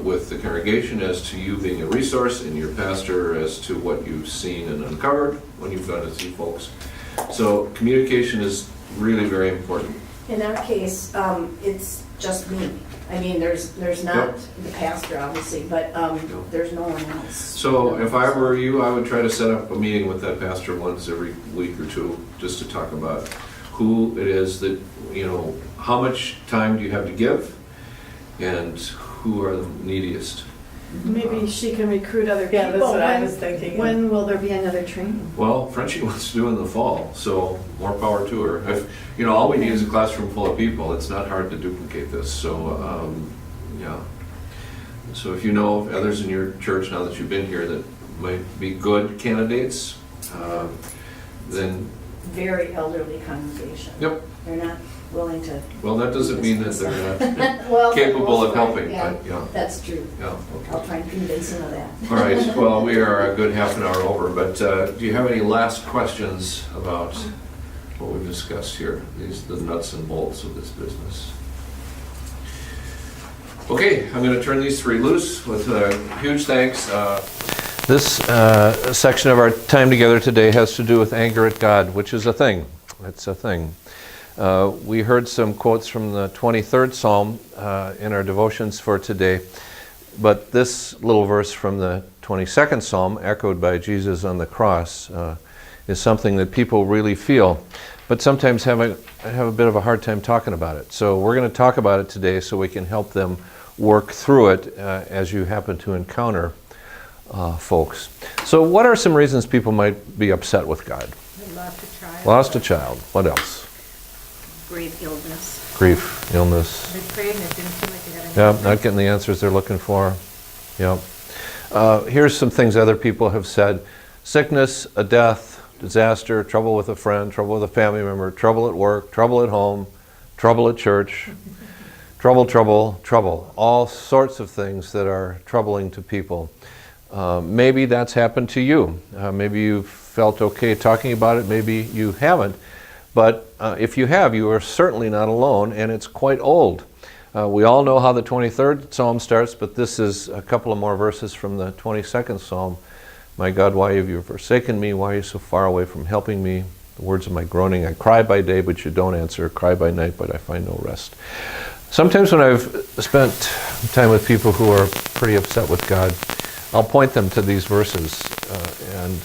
with the congregation as to you being a resource, and your pastor as to what you've seen and uncovered when you've gone to see folks. So communication is really very important. in our case, it's just me. I mean, there's not Yep. the pastor, obviously, but there's no one else. So if I were you, I would try to set up a meeting with that pastor once every week or two, just to talk about who it is that, how much time do you have to give, and who are the neediest. Maybe she can recruit other people. Yeah, that's what I was thinking. When will there be another training? Well, Frenchie wants to do in the fall, so more power to her. If, all we need is a classroom full of people. It's not hard to duplicate this, so, yeah. So if you know of others in your church, now that you've been here, that might be good candidates, then, Very elderly congregation. yep. They're not willing to. Well, that doesn't mean that they're not Well, capable of for the most part, helping, but, yeah. That's true. Yeah, I'll okay. try and convince them of that. All right, well, we are a good half an hour over, but do you have any last questions about what we've discussed here? These are the nuts and bolts of this business. Okay, I'm going to turn these three loose with huge thanks. This section of our time together today has to do with anger at God, which is a thing. It's a thing. We heard some quotes from the 23rd Psalm in our devotions for today, but this little verse from the 22nd Psalm, echoed by Jesus on the cross, is something that people really feel, but sometimes have a bit of a hard time talking about it. So we're going to talk about it today so we can help them work through it as you happen to encounter folks. So what are some reasons people might be upset with God? They lost a child. Lost a child. What else? Grave illness. Grief, illness. They prayed and it didn't seem like they got any. Yep, not getting the answers they're looking for. Yep. Here's some things other people have said. Sickness, a death, disaster, trouble with a friend, trouble with a family member, trouble at work, trouble at home, trouble at church, trouble. All sorts of things that are troubling to people. Maybe that's happened to you. Maybe you've felt okay talking about it, maybe you haven't. But if you have, you are certainly not alone, and it's quite old. We all know how the 23rd Psalm starts, but this is a couple of more verses from the 22nd Psalm. My God, why have you forsaken me? Why are you so far away from helping me? The words of my groaning, I cry by day, but you don't answer. Cry by night, but I find no rest. Sometimes when I've spent time with people who are pretty upset with God, I'll point them to these verses and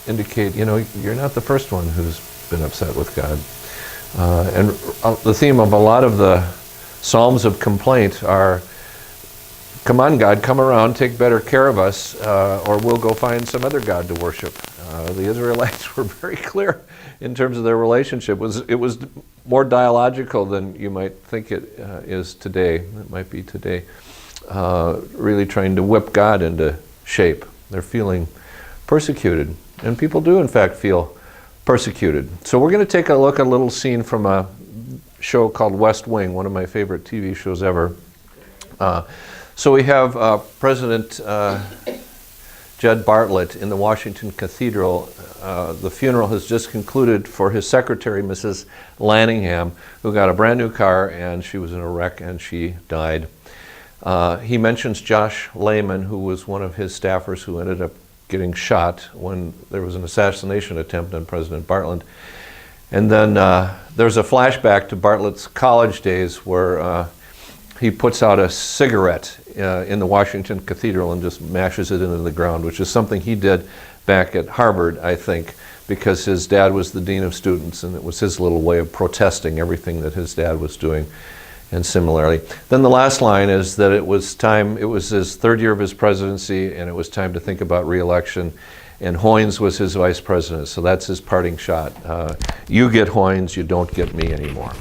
indicate, you're not the first one who's been upset with God. And the theme of a lot of the Psalms of complaint are, come on God, come around, take better care of us, or we'll go find some other God to worship. The Israelites were very clear in terms of their relationship. It was more dialogical than you might think it is today. It might be today. Really trying to whip God into shape. They're feeling persecuted. And people do, in fact, feel persecuted. So we're going to take a look at a little scene from a show called West Wing, one of my favorite TV shows ever. So we have President Jed Bartlett in the Washington Cathedral. The funeral has just concluded for his secretary, Mrs. Lanningham, who got a brand new car, and she was in a wreck and she died. He mentions Josh Lehman, who was one of his staffers who ended up getting shot when there was an assassination attempt on President Bartlett. And then there's a flashback to Bartlett's college days where he puts out a cigarette in the Washington Cathedral and just mashes it into the ground, which is something he did back at Harvard, I think, because his dad was the dean of students, and it was his little way of protesting everything that his dad was doing. And similarly. Then the last line is that it was his third year of his presidency, and it was time to think about re-election. And Hoynes was his vice president, so that's his parting shot. You get Hoynes, you don't get me anymore.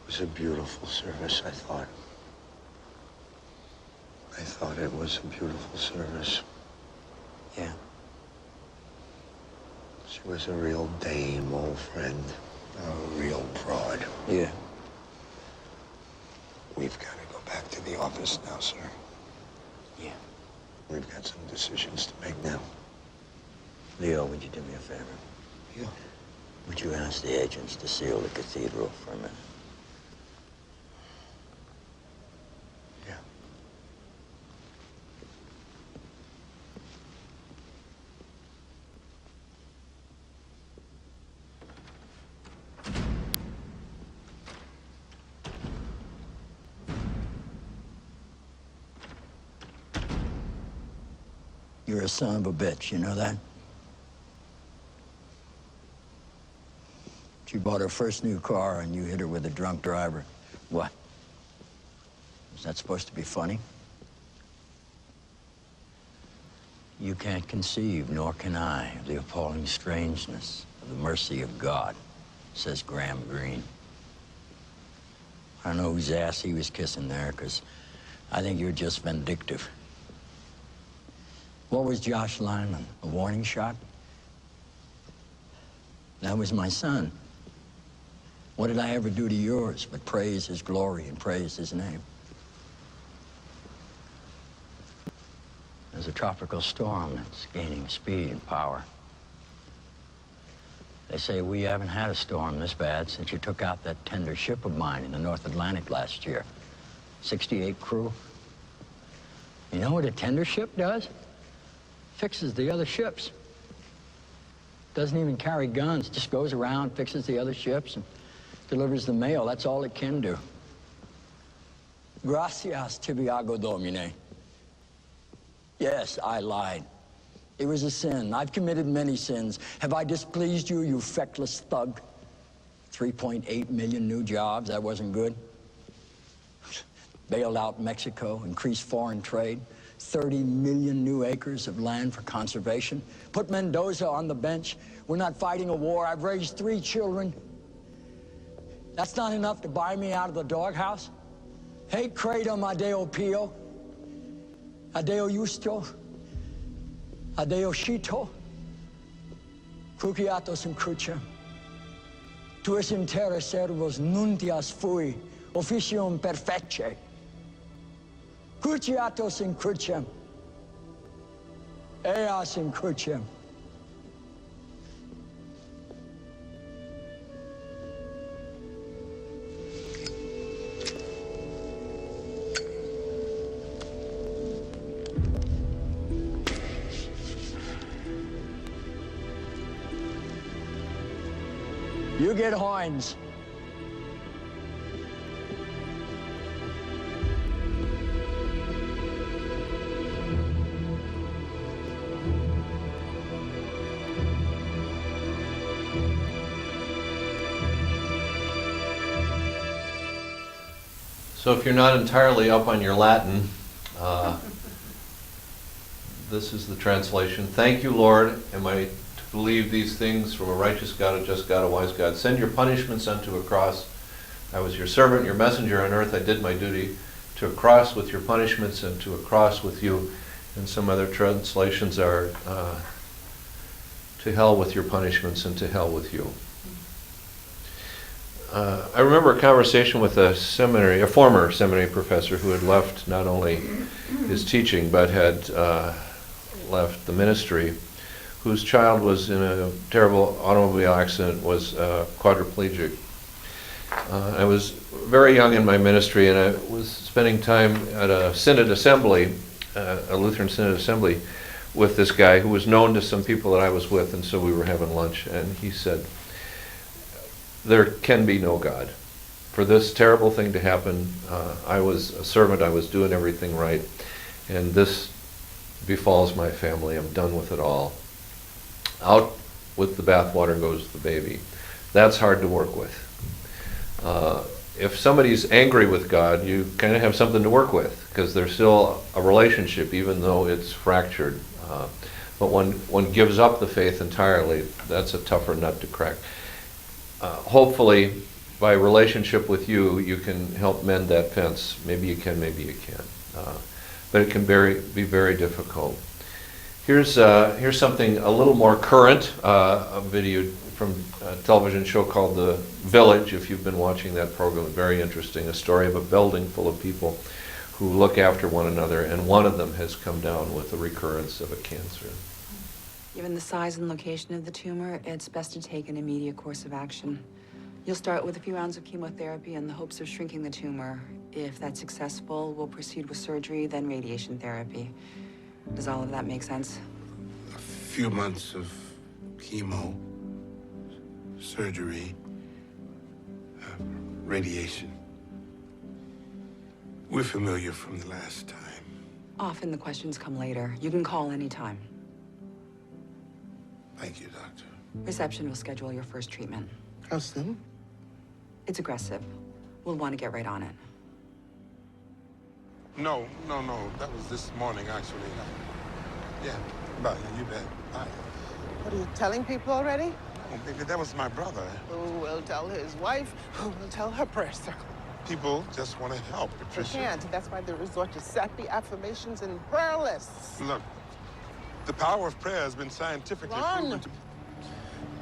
It was a beautiful service, I thought. I thought it was a beautiful service. Yeah. She was a real dame, old friend. A real broad. Yeah. We've got to go back to the office now, sir. Yeah. We've got some decisions to make now. Leo, would you do me a favor? Yeah. Would you ask the agents to seal the cathedral for a minute? You're a son of a bitch, you know that? She bought her first new car and you hit her with a drunk driver. What? Is that supposed to be funny? You can't conceive, nor can I, of the appalling strangeness of the mercy of God, says Graham Greene. I don't know whose ass he was kissing there, because I think you're just vindictive. What was Josh Lyman? A warning shot? That was my son. What did I ever do to yours but praise his glory and praise his name? There's a tropical storm that's gaining speed and power. They say we haven't had a storm this bad since you took out that tender ship of mine in the North Atlantic last year. 68 crew. You know what a tender ship does? Fixes the other ships. Doesn't even carry guns, just goes around, fixes the other ships, and delivers the mail. That's all it can do. Gracias, tibiago domine. Yes, I lied. It was a sin. I've committed many sins. Have I displeased you, you feckless thug? 3.8 million new jobs, that wasn't good. Bailed out Mexico, increased foreign trade. 30 million new acres of land for conservation. Put Mendoza on the bench. We're not fighting a war. I've raised 3 children. That's not enough to buy me out of the doghouse. Hey, credo, adeo pio. Adeo justo. Adeo shito. Cruciatos in cruciam. Tuis in terra servos nuntias fui. Officium perfecce. Cruciatos in cruciam. Eas in cruciam. You get Hoynes. So if you're not entirely up on your Latin, this is the translation. Thank you, Lord, am I to believe these things from a righteous God, a just God, a wise God. Send your punishments unto a cross. I was your servant, your messenger on earth. I did my duty. To a cross with your punishments and to a cross with you. And some other translations are to hell with your punishments and to hell with you. I remember a conversation with a former seminary professor who had left not only his teaching but had left the ministry, whose child was in a terrible automobile accident, was quadriplegic. I was very young in my ministry, and I was spending time at a synod assembly, a Lutheran synod assembly, with this guy who was known to some people that I was with, and so we were having lunch, and he said, there can be no God. For this terrible thing to happen, I was a servant, I was doing everything right, and this befalls my family. I'm done with it all. Out with the bathwater goes the baby. That's hard to work with. If somebody's angry with God, you kind of have something to work with, because there's still a relationship, even though it's fractured. But when one gives up the faith entirely, that's a tougher nut to crack. Hopefully, by relationship with you, you can help mend that fence. Maybe you can, maybe you can't. But it can be very difficult. Here's something a little more current, a video from a television show called The Village. If you've been watching that program, very interesting. A story of a building full of people who look after one another, and one of them has come down with a recurrence of a cancer. Given the size and location of the tumor, it's best to take an immediate course of action. You'll start with a few rounds of chemotherapy in the hopes of shrinking the tumor. If that's successful, we'll proceed with surgery, then radiation therapy. Does all of that make sense? A few months of chemo, surgery, radiation. We're familiar from the last time. Often the questions come later. You can call anytime. Thank you, Doctor. Reception will schedule your first treatment. How soon? It's aggressive. We'll want to get right on it. No. That was this morning, actually. Yeah, bye. You bet. Bye. What are you telling people already? Oh, baby, that was my brother. Who will tell his wife? Who will tell her prayer circle? People just want to help, They Patricia. can't. That's why they resort to sappy affirmations and prayer lists. Look, the power of prayer has been scientifically proven Ron! to...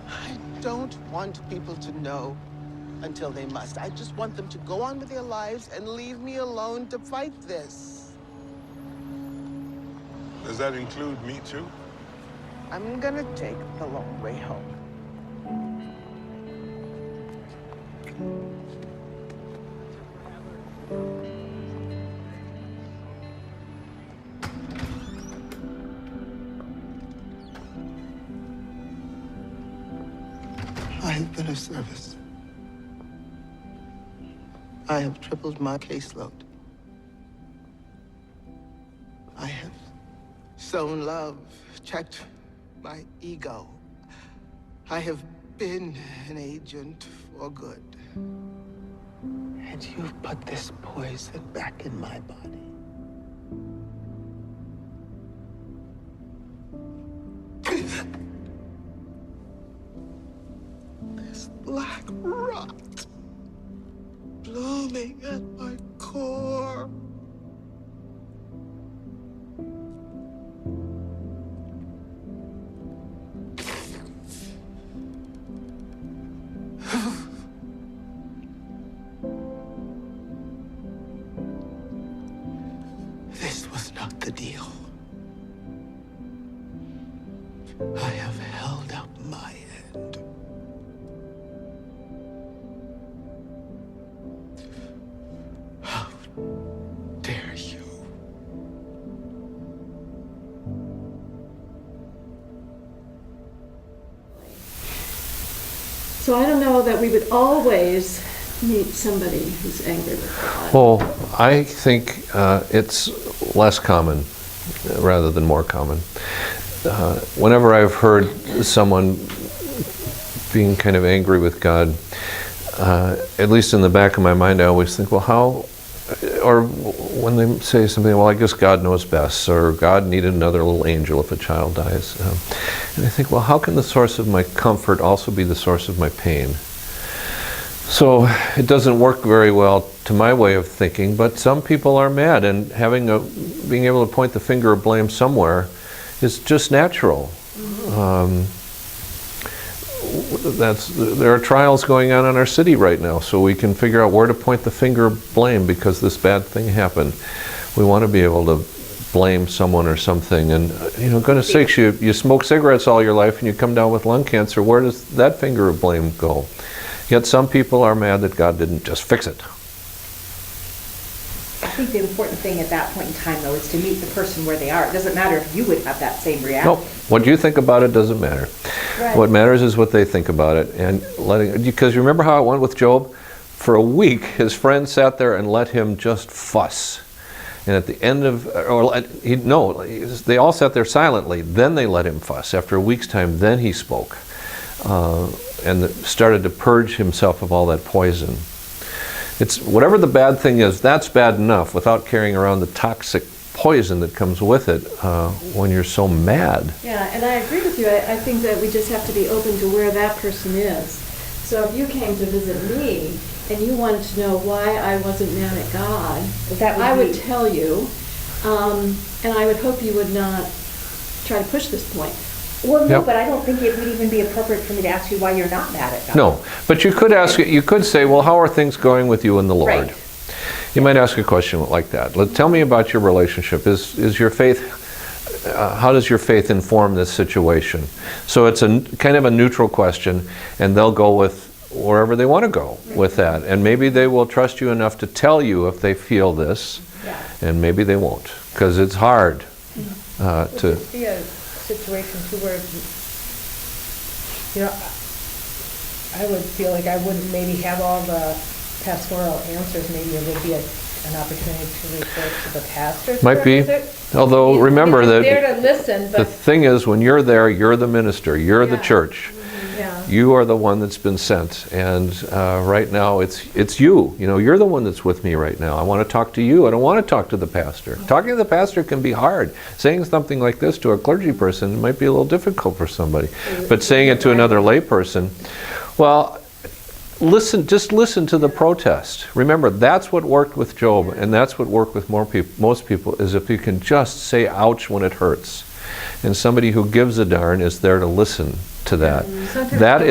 I don't want people to know until they must. I just want them to go on with their lives and leave me alone to fight this. Does that include me, too? I'm gonna take the long way home. I have been of service. I have tripled my caseload. I have sown love, checked my ego. I have been an agent for good. And you've put this poison back in my body. This black rot blooming at my core. This was not the deal. I have held up my end. How dare you? So I don't know that we would always meet somebody who's angry with God. Well, I think it's less common rather than more common. Whenever I've heard someone being kind of angry with God, at least in the back of my mind, I always think, well, how, or when they say something, well, I guess God knows best, or God needed another little angel if a child dies. And I think, well, how can the source of my comfort also be the source of my pain? So it doesn't work very well to my way of thinking, but some people are mad, and being able to point the finger of blame somewhere is just natural. There are trials going on in our city right now, so we can figure out where to point the finger of blame because this bad thing happened. We want to be able to blame someone or something. And, goodness sakes, you smoke cigarettes all your life and you come down with lung cancer. Where does that finger of blame go? Yet some people are mad that God didn't just fix it. I think the important thing at that point in time, though, is to meet the person where they are. It doesn't matter if you would have that same reaction. No, what you think about it doesn't matter. Right. What matters is what they think about it. And because you remember how it went with Job? For a week, his friends sat there and let him just fuss. And at the end they all sat there silently. Then they let him fuss. After a week's time, then he spoke. And started to purge himself of all that poison. It's whatever the bad thing is, that's bad enough without carrying around the toxic poison that comes with it when you're so mad. Yeah, and I agree with you. I think that we just have to be open to where that person is. So if you came to visit me and you wanted to know why I wasn't mad at God, I would tell you, and I would hope you would not try to push this point. Well, no, Yep. but I don't think it would even be appropriate for me to ask you why you're not mad at God. No, but you could say, well, how are things going with you in the Lord? Right. You might ask a question like that. Tell me about your relationship. Is your faith, how does your faith inform this situation? So it's a kind of a neutral question, and they'll go with wherever they want to go with that. And maybe they will trust you enough to tell you if they feel this, and maybe they won't, because it's hard to... Be a situation too where, I would feel like I wouldn't maybe have all the pastoral answers. Maybe it would be an opportunity to refer to the pastor. Might be. Although remember that there to listen, but the thing is, when you're there, you're the minister, you're the church. yeah. You are the one that's been sent, and right now it's you. You're the one that's with me right now. I want to talk to you. I don't want to talk to the pastor. Talking to the pastor can be hard. Saying something like this to a clergy person might be a little difficult for somebody. But saying it to another lay person, well, just listen to the protest. Remember, that's what worked with Job, and that's what worked with most people, is if you can just say ouch when it hurts. And somebody who gives a darn is there to listen to that. That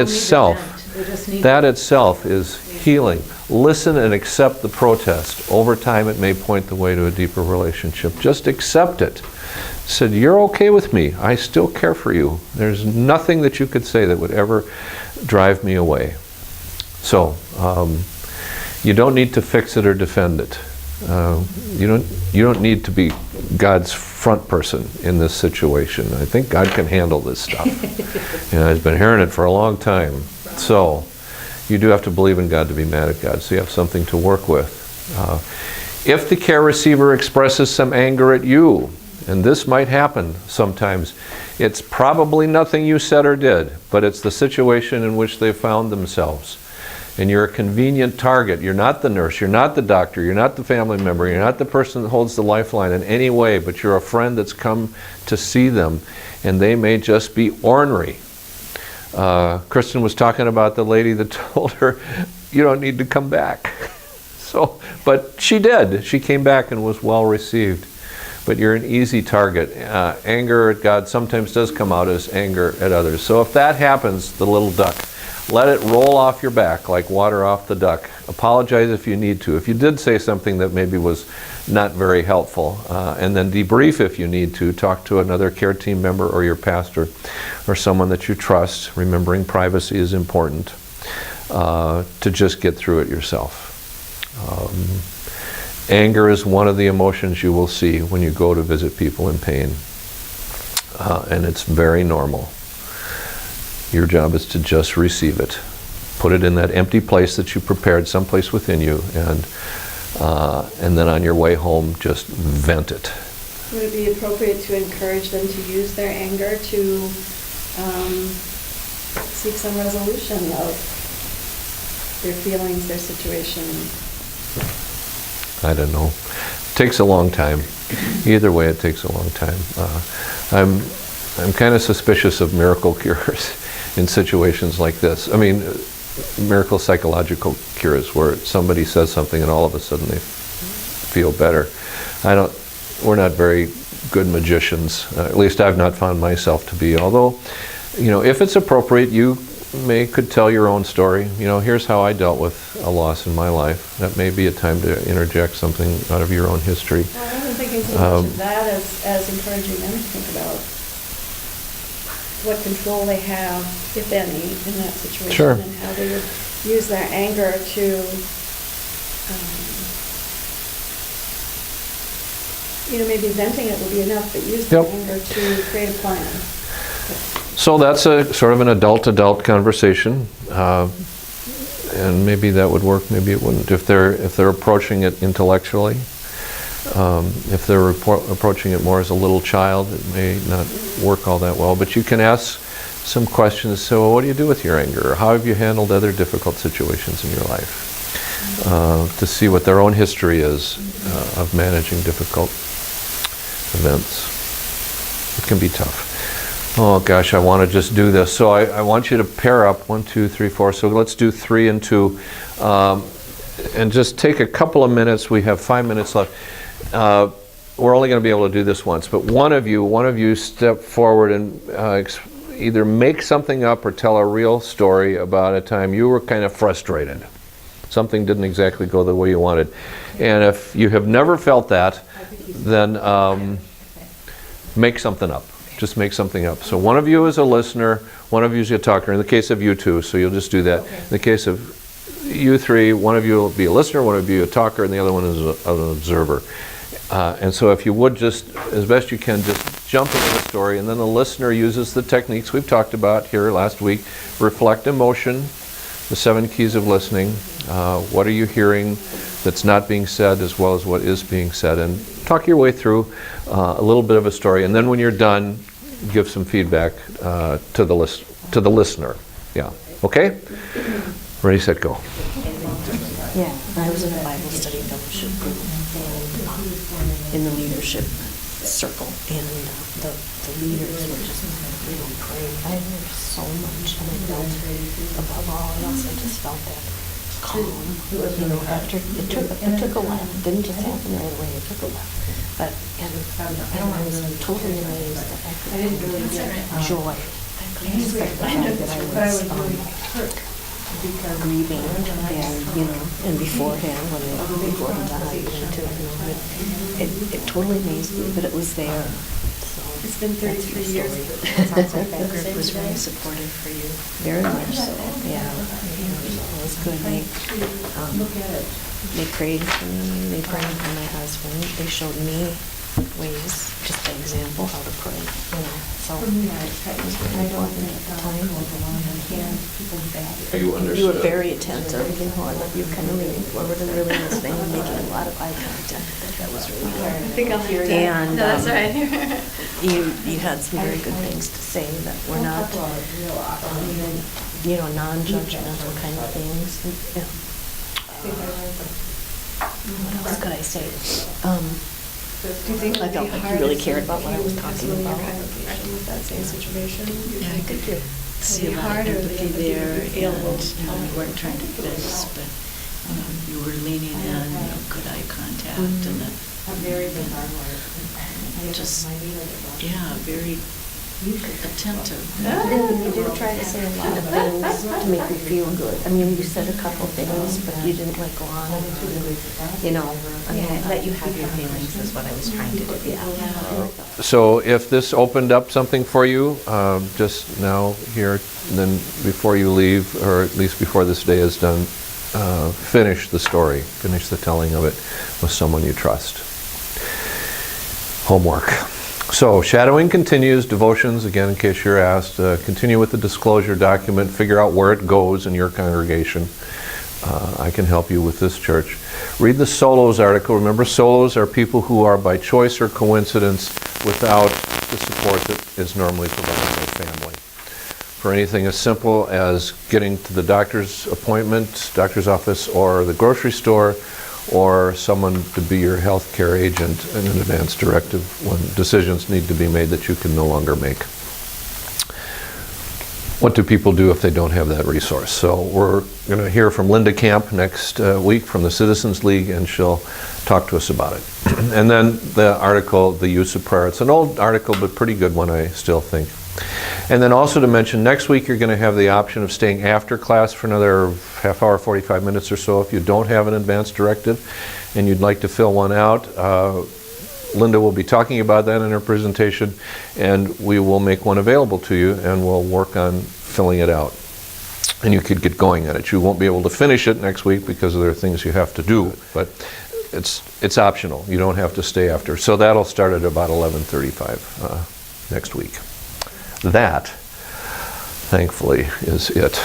itself is healing. Listen and accept the protest. Over time, it may point the way to a deeper relationship. Just accept it. Said, you're okay with me. I still care for you. There's nothing that you could say that would ever drive me away. So, you don't need to fix it or defend it. You don't need to be God's front person in this situation. I think God can handle this stuff. I've been hearing it for a long time. So, you do have to believe in God to be mad at God, so you have something to work with. If the care receiver expresses some anger at you, and this might happen sometimes, it's probably nothing you said or did, but it's the situation in which they found themselves. And you're a convenient target. You're not the nurse, you're not the doctor, you're not the family member, you're not the person that holds the lifeline in any way, but you're a friend that's come to see them, and they may just be ornery. Kristin was talking about the lady that told her, you don't need to come back. But she did. She came back and was well received. But you're an easy target. Anger at God sometimes does come out as anger at others. So if that happens, the little duck, let it roll off your back like water off the duck. Apologize if you need to. If you did say something that maybe was not very helpful, and then debrief if you need to. Talk to another care team member or your pastor or someone that you trust. Remembering privacy is important to just get through it yourself. Anger is one of the emotions you will see when you go to visit people in pain, and it's very normal. Your job is to just receive it. Put it in that empty place that you prepared, someplace within you, and then on your way home, just vent it. Would it be appropriate to encourage them to use their anger to seek some resolution of their feelings, their situation? I don't know. takes a long time. Either way, it takes a long time. I'm kind of suspicious of miracle cures in situations like this. I mean, miracle psychological cures where somebody says something and all of a sudden they feel better. We're not very good magicians. At least I've not found myself to be. Although, if it's appropriate, you could tell your own story. Here's how I dealt with a loss in my life. That may be a time to interject something out of your own history. Well, I wasn't thinking so much of that as encouraging them to think about what control they have, if any, in that situation. Sure. And how they would use their anger to, maybe venting it would be enough, but use their anger to create a plan. So that's a sort of an adult-adult conversation, and maybe that would work, maybe it wouldn't. If they're approaching it intellectually, if they're approaching it more as a little child, it may not work all that well. But you can ask some questions. So, what do you do with your anger? Or how have you handled other difficult situations in your life? To see what their own history is of managing difficult events. It can be tough. Oh gosh, I want to just do this. So I want you to pair up 1, 2, 3, 4. So let's do 3 and 2, and just take a couple of minutes. We have 5 minutes left. We're only going to be able to do this once, but one of you step forward and either make something up or tell a real story about a time you were kind of frustrated. Something didn't exactly go the way you wanted. And if you have never felt that, then make something up. Just make something up. So one of you is a listener, one of you is a talker. In the case of you two, so you'll just do that. In the case of you three, one of you will be a listener, one of you a talker, and the other one is an observer. And so if you would just, as best you can, just jump into the story, and then the listener uses the techniques we've talked about here last week. Reflect emotion, the 7 keys of listening. What are you hearing that's not being said as well as what is being said? And talk your way through a little bit of a story. And then when you're done, give some feedback to the listener. Yeah. Okay? Ready, set, go. Yeah, I was in a Bible study fellowship group and in the leadership circle, and the leaders were just really praying. I learned so much, and I felt, above all else, I just felt that calm. After it took a while. It didn't just happen right away. It took a while. But I was totally amazed that I could really get joy. Despite the fact that I was grieving, and beforehand, before he died, it totally amazed me, but it was there. So it's been 33 years. It sounds like that group was really supportive for you. Very much so. Yeah, it was good. They prayed for me. They prayed for my husband. They showed me ways, just an example how to pray. So it was very important at the time. You were very attentive. I love you kind of leaning forward and really listening and making a lot of eye contact. That was really good. I think I'll hear you. And no, that's right. you had some very good things to say that were not, non-judgmental kind of things. What else could I say? Do you think I felt like you really cared about what I was talking about. With that same situation? Yeah, I could see a lot of empathy there, and you weren't trying to fix, but you were leaning in, good eye contact, and that just, very attentive. And you did try to say a lot of things to make me feel good. I mean, you said a couple things, but you didn't go on and let you have your feelings is what I was trying to do. Yeah. So if this opened up something for you, just now here, then before you leave, or at least before this day is done, finish the story, finish the telling of it with someone you trust. Homework. So shadowing continues, devotions, again, in case you're asked, continue with the disclosure document, figure out where it goes in your congregation. I can help you with this church. Read the solos article. Remember, solos are people who are by choice or coincidence without the support that is normally provided by family. For anything as simple as getting to the doctor's appointment, doctor's office, or the grocery store, or someone to be your health care agent in an advance directive when decisions need to be made that you can no longer make. What do people do if they don't have that resource? So we're going to hear from Linda Camp next week from the Citizens League, and she'll talk to us about it. And then the article, The Use of Prayer. It's an old article, but pretty good one, I still think. And then also to mention, next week you're going to have the option of staying after class for another half hour, 45 minutes or so. If you don't have an advance directive and you'd like to fill one out, Linda will be talking about that in her presentation, and we will make one available to you, and we'll work on filling it out. And you could get going on it. You won't be able to finish it next week because there are things you have to do, but it's optional. You don't have to stay after. So that'll start at about 11:35 next week. That, thankfully, is it.